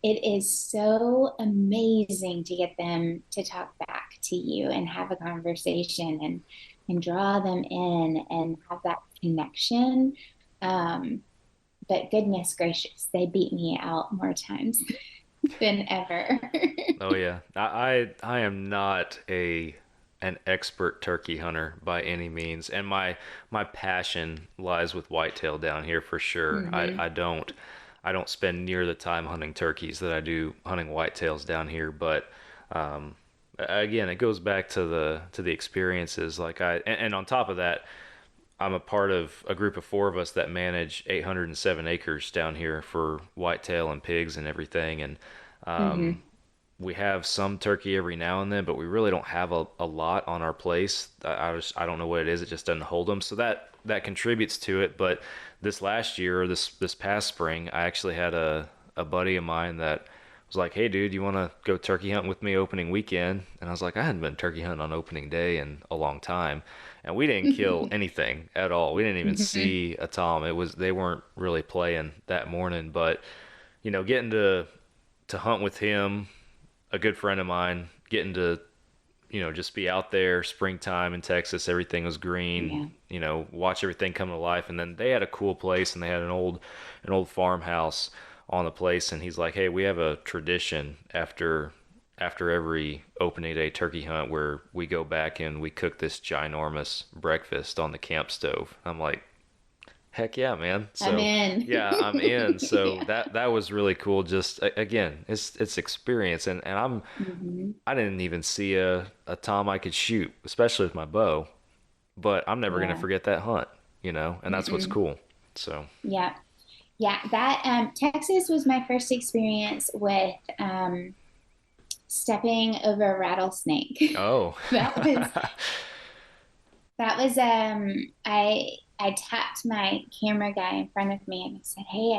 it is so amazing to get them to talk back to you and have a conversation and draw them in and have that connection. But goodness gracious, they beat me out more times than ever. Oh yeah. I am not an expert turkey hunter by any means, and my passion lies with whitetail down here for sure. Mm-hmm. I don't spend near the time hunting turkeys that I do hunting whitetails down here, but again, it goes back to the experiences. Like and on top of that, I'm a part of a group of 4 of us that manage 807 acres down here for whitetail and pigs and everything. And we have some turkey every now and then, but we really don't have a lot on our place. I don't know what it is. It just doesn't hold them. So that contributes to it. But this last year, or this past spring, I actually had a buddy of mine that was like, hey dude, you want to go turkey hunting with me opening weekend? And I was like, I hadn't been turkey hunting on opening day in a long time. And we didn't kill anything at all. We didn't even see a tom. They weren't really playing that morning, but getting to hunt with him, a good friend of mine, getting to just be out there springtime in Texas, everything was green, watch everything come to life. And then they had a cool place, and they had an old farmhouse on the place, and he's like, hey, we have a tradition after every opening day turkey hunt where we go back and we cook this ginormous breakfast on the camp stove. I'm like, heck yeah, man. So I'm in. Yeah, I'm in. So that was really cool. Just again, it's experience, and I didn't even see a tom I could shoot, especially with my bow, but I'm never gonna forget that hunt, and that's what's cool. So Yeah. Yeah, that Texas was my first experience with stepping over a rattlesnake. Oh. that was I tapped my camera guy in front of me and I said, "Hey,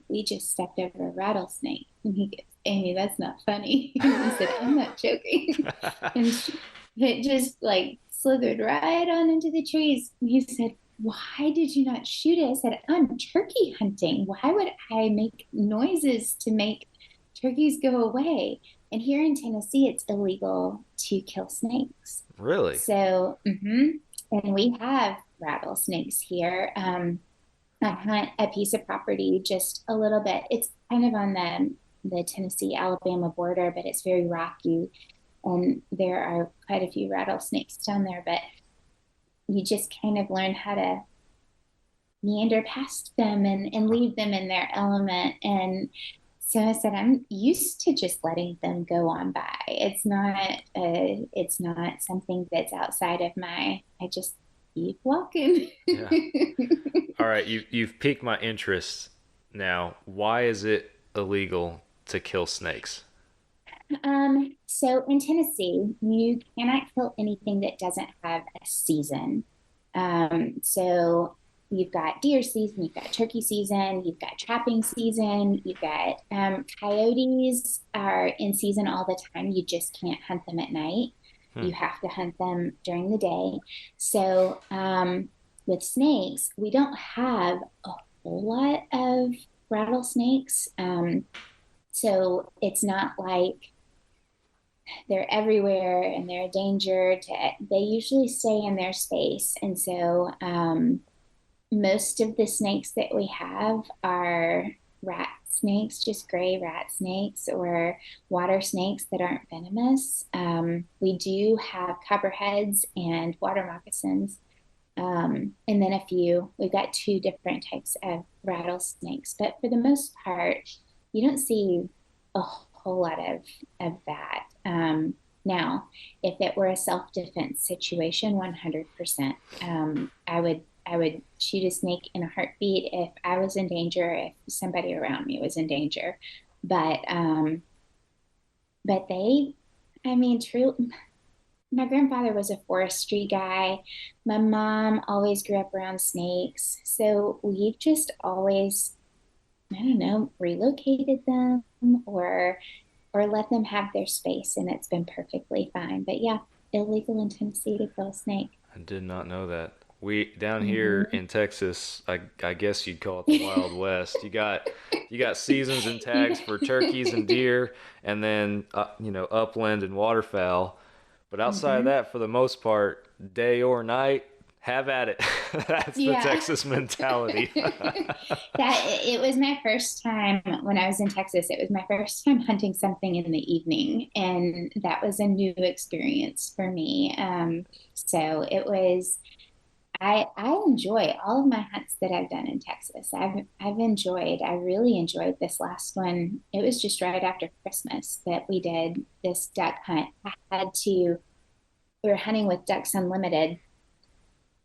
we just stepped over a rattlesnake." And he goes, "Amy, that's not funny." And I said, "I'm not joking." And it just like slithered right on into the trees. And he said, "Why did you not shoot it?" I said, "I'm turkey hunting. Why would I make noises to make turkeys go away?" And here in Tennessee, it's illegal to kill snakes. Really? So, and we have rattlesnakes here. I hunt a piece of property just a little bit. It's kind of on the Tennessee-Alabama border, but it's very rocky. And there are quite a few rattlesnakes down there, but you just kind of learn how to meander past them and leave them in their element. And so I said, I'm used to just letting them go on by. It's not something that's outside of I just keep walking. Yeah. All right, you've piqued my interest now. Why is it illegal to kill snakes? So in Tennessee, you cannot kill anything that doesn't have a season. So you've got deer season, you've got turkey season, you've got trapping season, you've got coyotes are in season all the time. You just can't hunt them at night. You have to hunt them during the day. So with snakes, we don't have a whole lot of rattlesnakes. So it's not like they're everywhere and they're a danger to, they usually stay in their space. And so most of the snakes that we have are rat snakes, just gray rat snakes or water snakes that aren't venomous. We do have copperheads and water moccasins. And then we've got two different types of rattlesnakes, but for the most part, you don't see a whole lot of that. Now, if it were a self-defense situation, 100%, I would shoot a snake in a heartbeat if I was in danger, if somebody around me was in danger. But they, I mean, true. My grandfather was a forestry guy. My mom always grew up around snakes. So we've just always, I don't know, relocated them or let them have their space, and it's been perfectly fine. But yeah, illegal in Tennessee to kill a snake. I did not know that. We down here Mm-hmm. in Texas, I guess you'd call it the Wild West. You got seasons and tags for turkeys and deer, and then upland and waterfowl. But outside of Mm-hmm. that, for the most part, day or night, have at it. That's the Yeah. Texas mentality. That it was my first time when I was in Texas. It was my first time hunting something in the evening, and that was a new experience for me. So it was. I enjoy all of my hunts that I've done in Texas. I've enjoyed. I really enjoyed this last one. It was just right after Christmas that we did this duck hunt. We were hunting with Ducks Unlimited,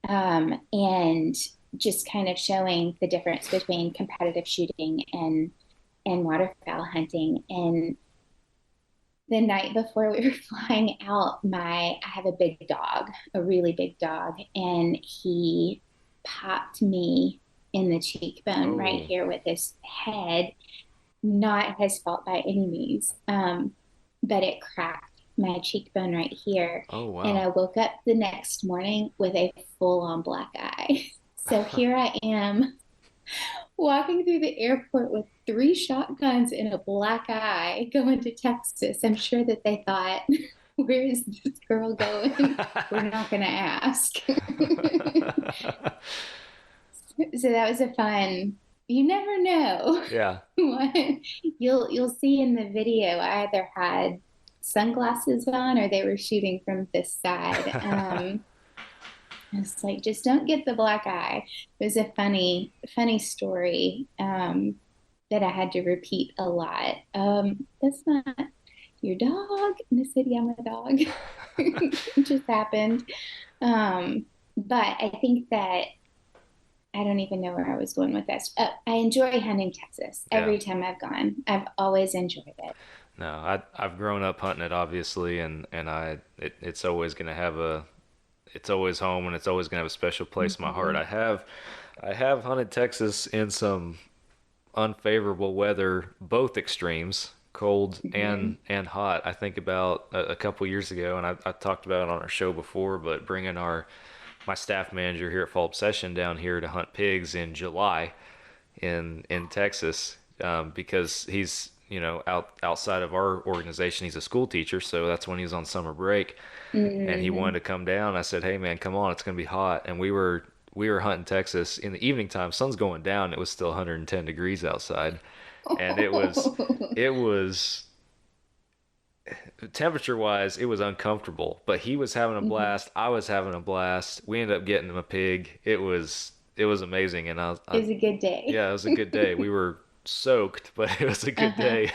and just kind of showing the difference between competitive shooting and waterfowl hunting. And the night before we were flying out, I have a big dog, a really big dog, and he popped me in the cheekbone right Oh, here with his head. Not his fault by any means, but it cracked my cheekbone right here. oh And wow. I woke up the next morning with a full on black eye. So here I am walking through the airport with three shotguns and a black eye going to Texas. I'm sure that they thought, where is this girl going? We're not going to ask. So that was a fun, you never know Yeah. what you'll see in the video. I either had sunglasses on or they were shooting from this side. It's like, just don't get the black eye. It was a funny story that I had to repeat a lot. That's not your dog. And I said, yeah, my dog. It just happened. But I think that I don't even know where I was going with this. I enjoy hunting Texas Yeah. every time I've gone. I've always enjoyed it. No, I've grown up hunting it obviously, it's always gonna have it's always home, and it's always gonna have a special place in my heart. Mm-hmm. I have hunted Texas in some unfavorable weather, both extremes, cold Mm-hmm. and hot. I think about a couple years ago, and I talked about it on our show before, but bringing my staff manager here at Fall Obsession down here to hunt pigs in July in Texas, because he's outside of our organization, he's a school teacher, so that's when he was on summer break, and he Mm-hmm. wanted to come down. I said, "Hey man, come on, it's gonna be hot," and we were hunting Texas in the evening time. Sun's going down. It was still 110 degrees outside, and it was temperature wise, it was uncomfortable. But he was having a Mhm. blast. I was having a blast. We ended up getting him a pig. It was amazing, and It was a good day. yeah, it was a good day. We were soaked, but it was a good Uh-huh. day.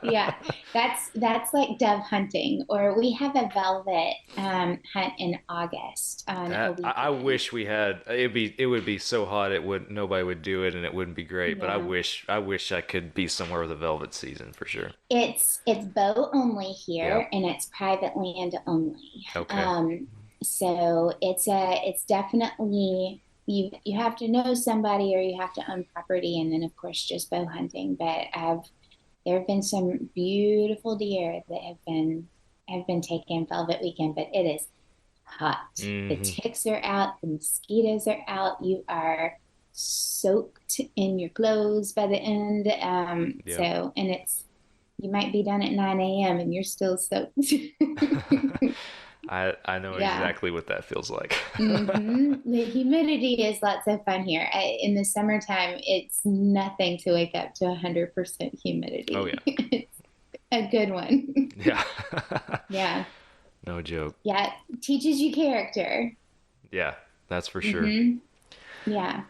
Yeah, that's like dove hunting, or we have a velvet hunt in August on a That I weekend. wish we had. It would be so hot nobody would do it, and it wouldn't be great. But I Yeah. wish I wish I could be somewhere with a velvet season for sure. It's bow only Yeah. here, and it's private land only. Okay. Um, so it's definitely you have to know somebody or you have to own property, and then of course just bow hunting. But there have been some beautiful deer that have been taken velvet weekend, but it is hot. The Hmm. ticks are out, the mosquitoes are out. You are soaked in your clothes by the end. Yep. So, and it's you might be done at 9 a.m. and you're still soaked. I know Yeah. exactly what that feels like. The humidity is lots of fun here. In the summertime, it's nothing to wake up to 100% Oh humidity. yeah. It's a good one. Yeah. Yeah. No joke. Yeah. Teaches you character. Yeah, that's for sure. Hmm. Yeah.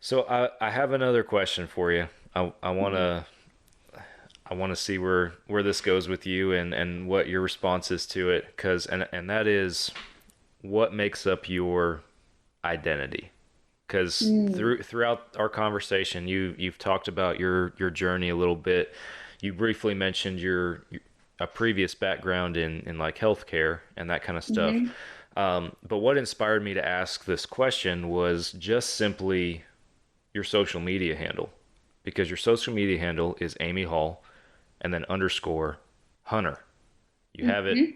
So I have another question for you. I want to see where this goes with you and what your response is to it, cuz and that is what makes up your identity. Cuz Mm. throughout our conversation you've talked about your journey a little bit. You briefly mentioned your a previous background in like healthcare and that kind of stuff. Hmm. But what inspired me to ask this question was just simply your social media handle, because your social media handle is Amy Hall and then underscore Hunter. You have it Hmm.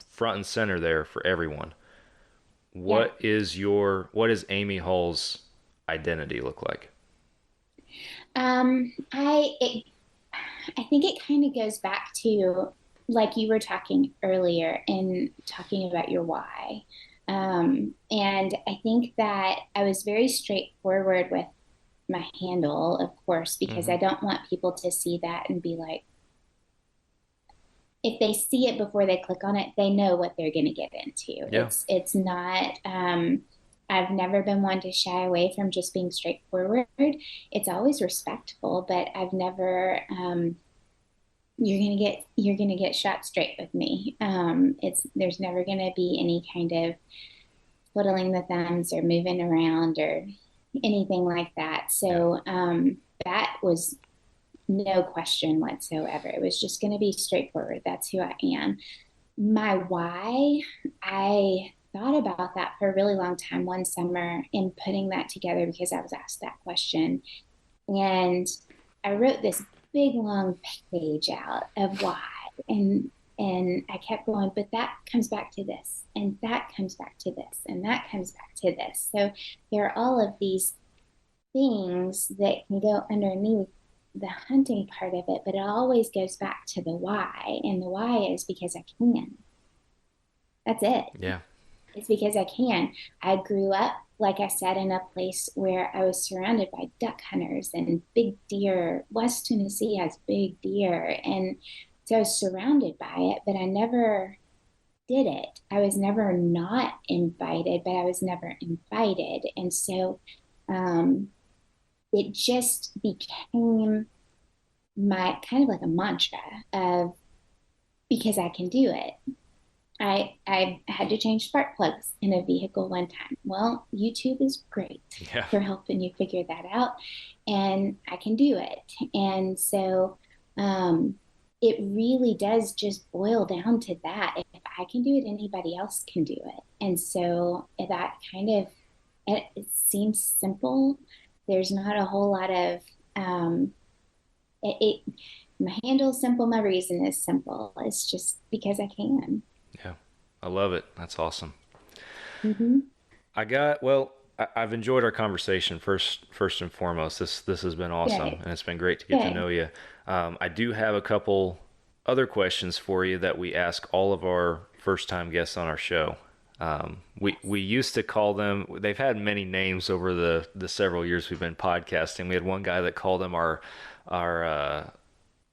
front and center there for everyone. Yeah. What is Amy Hall's identity look like? I think it kind of goes back to like you were talking earlier in talking about your why. And I think that I was very straightforward with my handle, of course, because Mm-hmm. I don't want people to see that and be like, if they see it before they click on it, they know what they're going to get into. Yeah. It's not. I've never been one to shy away from just being straightforward. It's always respectful, but I've never. You're gonna get shot straight with me. It's there's never gonna be any kind of twiddling the thumbs or moving around or anything like that. Yeah. So that was no question whatsoever. It was just going to be straightforward. That's who I am. My why, I thought about that for a really long time one summer in putting that together because I was asked that question. And I wrote this big long page out of why. And I kept going, but that comes back to this, and that comes back to this, and that comes back to this. So there are all of these things that can go underneath the hunting part of it, but it always goes back to the why. And the why is because I can. That's it. Yeah. It's because I can. I grew up, like I said, in a place where I was surrounded by duck hunters and big deer. West Tennessee has big deer. And so I was surrounded by it, but I never did it. I was never not invited, but I was never invited. And so um, it just became my kind of like a mantra of because I can do it. I had to change spark plugs in a vehicle one time. Well, YouTube is great Yeah. for helping you figure that out, and I can do it. And so it really does just boil down to that. If I can do it, anybody else can do it. And so that kind of it seems simple. There's not a whole lot of it my handle is simple, my reason is simple. It's just because I can. Yeah. I love it. That's awesome. Hmm. I've enjoyed our conversation first and foremost. This has been awesome, Good. and it's been great to get to Good. know you. I do have a couple other questions for you that we ask all of our first time guests on our show. We used to call them. They've had many names over the several years we've been podcasting. We had one guy that called them our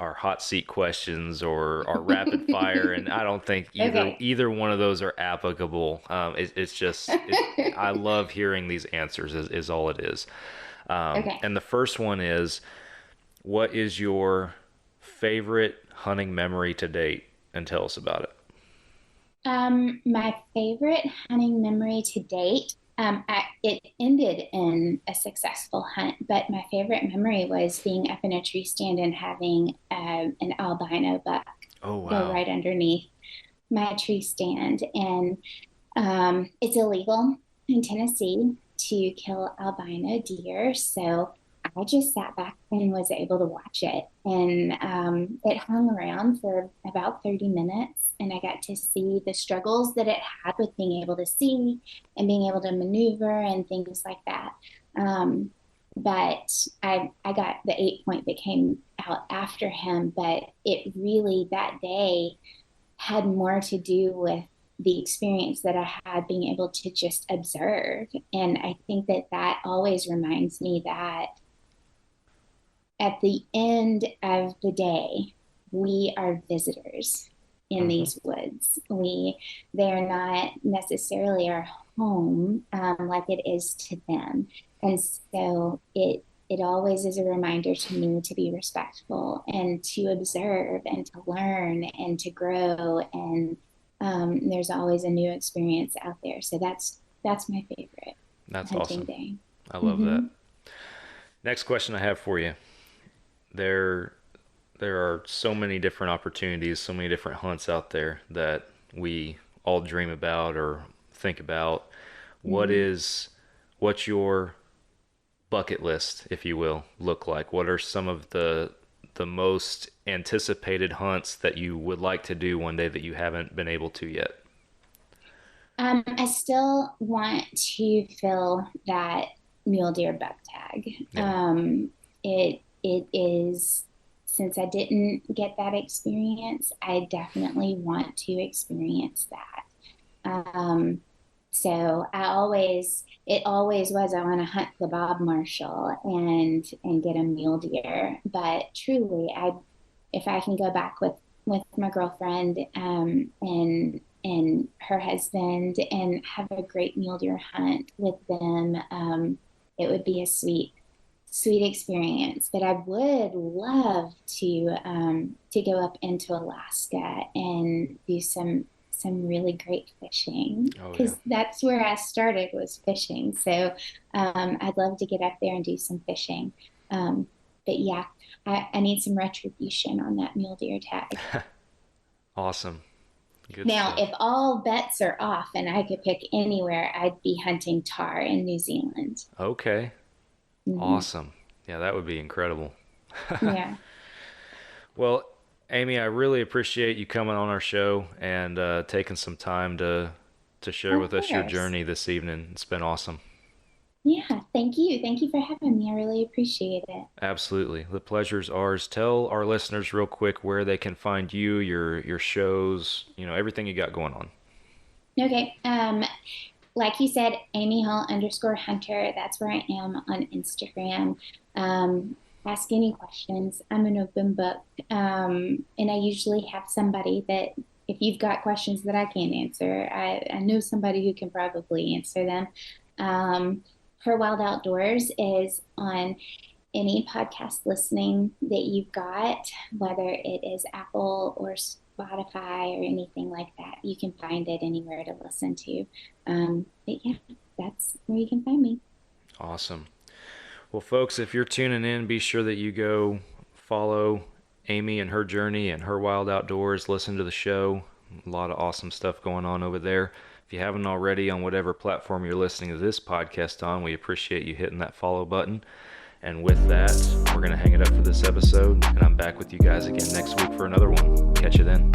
our hot seat questions or our rapid fire, and I don't think Okay. either one of those are applicable. It's just I love hearing these answers is all it is. Okay. And the first one is, what is your favorite hunting memory to date, and tell us about it. My favorite hunting memory to date, it ended in a successful hunt, but my favorite memory was being up in a tree stand and having an albino buck Oh go wow. right underneath my tree stand. And it's illegal in Tennessee to kill albino deer. So I just sat back and was able to watch it. And it hung around for about 30 minutes. And I got to see the struggles that it had with being able to see and being able to maneuver and things like that. Um, but I got the 8 point that came out after him, but it really that day had more to do with the experience that I had being able to just observe. And I think that that always reminds me that at the end of the day, we are visitors in these woods. They're not necessarily our home like it is to them. And so it always is a reminder to me to be respectful and to observe and to learn and to grow. And there's always a new experience out there. So that's my favorite That's hunting awesome. day. I love that. Next question I have for you. There are so many different opportunities, so many different hunts out there that we all dream about or think about. What's your bucket list, if you will, look like? What are some of the most anticipated hunts that you would like to do one day that you haven't been able to yet? I still want to fill that mule deer buck tag. Yeah. It is, since I didn't get that experience, I definitely want to experience that. So it always was, I want to hunt the Bob Marshall and get a mule deer. But truly, if I can go back with my girlfriend and her husband and have a great mule deer hunt with them, it would be a sweet experience. But I would love to go up into Alaska and do some really great fishing, because that's where I started, was fishing. So I'd love to get up there and do some fishing. But yeah, I need some retribution on that mule deer tag. Awesome. Good Now, stuff. if all bets are off and I could pick anywhere, I'd be hunting tar in New Zealand. Okay. Awesome. Yeah, that would be incredible. Yeah. Well, Amy, I really appreciate you coming on our show and taking some time to share Of with us your course. journey this evening. It's been awesome. Yeah, thank you. Thank you for having me. I really appreciate it. Absolutely. The pleasure's ours. Tell our listeners real quick where they can find you, your shows, everything you got going on. Okay. Like you said, Amy Hall _Hunter. That's where I am on Instagram. Ask any questions. I'm an open book. And I usually have somebody that, if you've got questions that I can't answer, I know somebody who can probably answer them. Her Wild Outdoors is on any podcast listening that you've got, whether it is Apple or Spotify or anything like that. You can find it anywhere to listen to. But yeah, that's where you can find me. Awesome. Well, folks, if you're tuning in, be sure that you go follow Amy and her journey and Her Wild Outdoors. Listen to the show. A lot of awesome stuff going on over there. If you haven't already, on whatever platform you're listening to this podcast on, we appreciate you hitting that follow button. And with that, we're going to hang it up for this episode, and I'm back with you guys again next week for another one. Catch you then.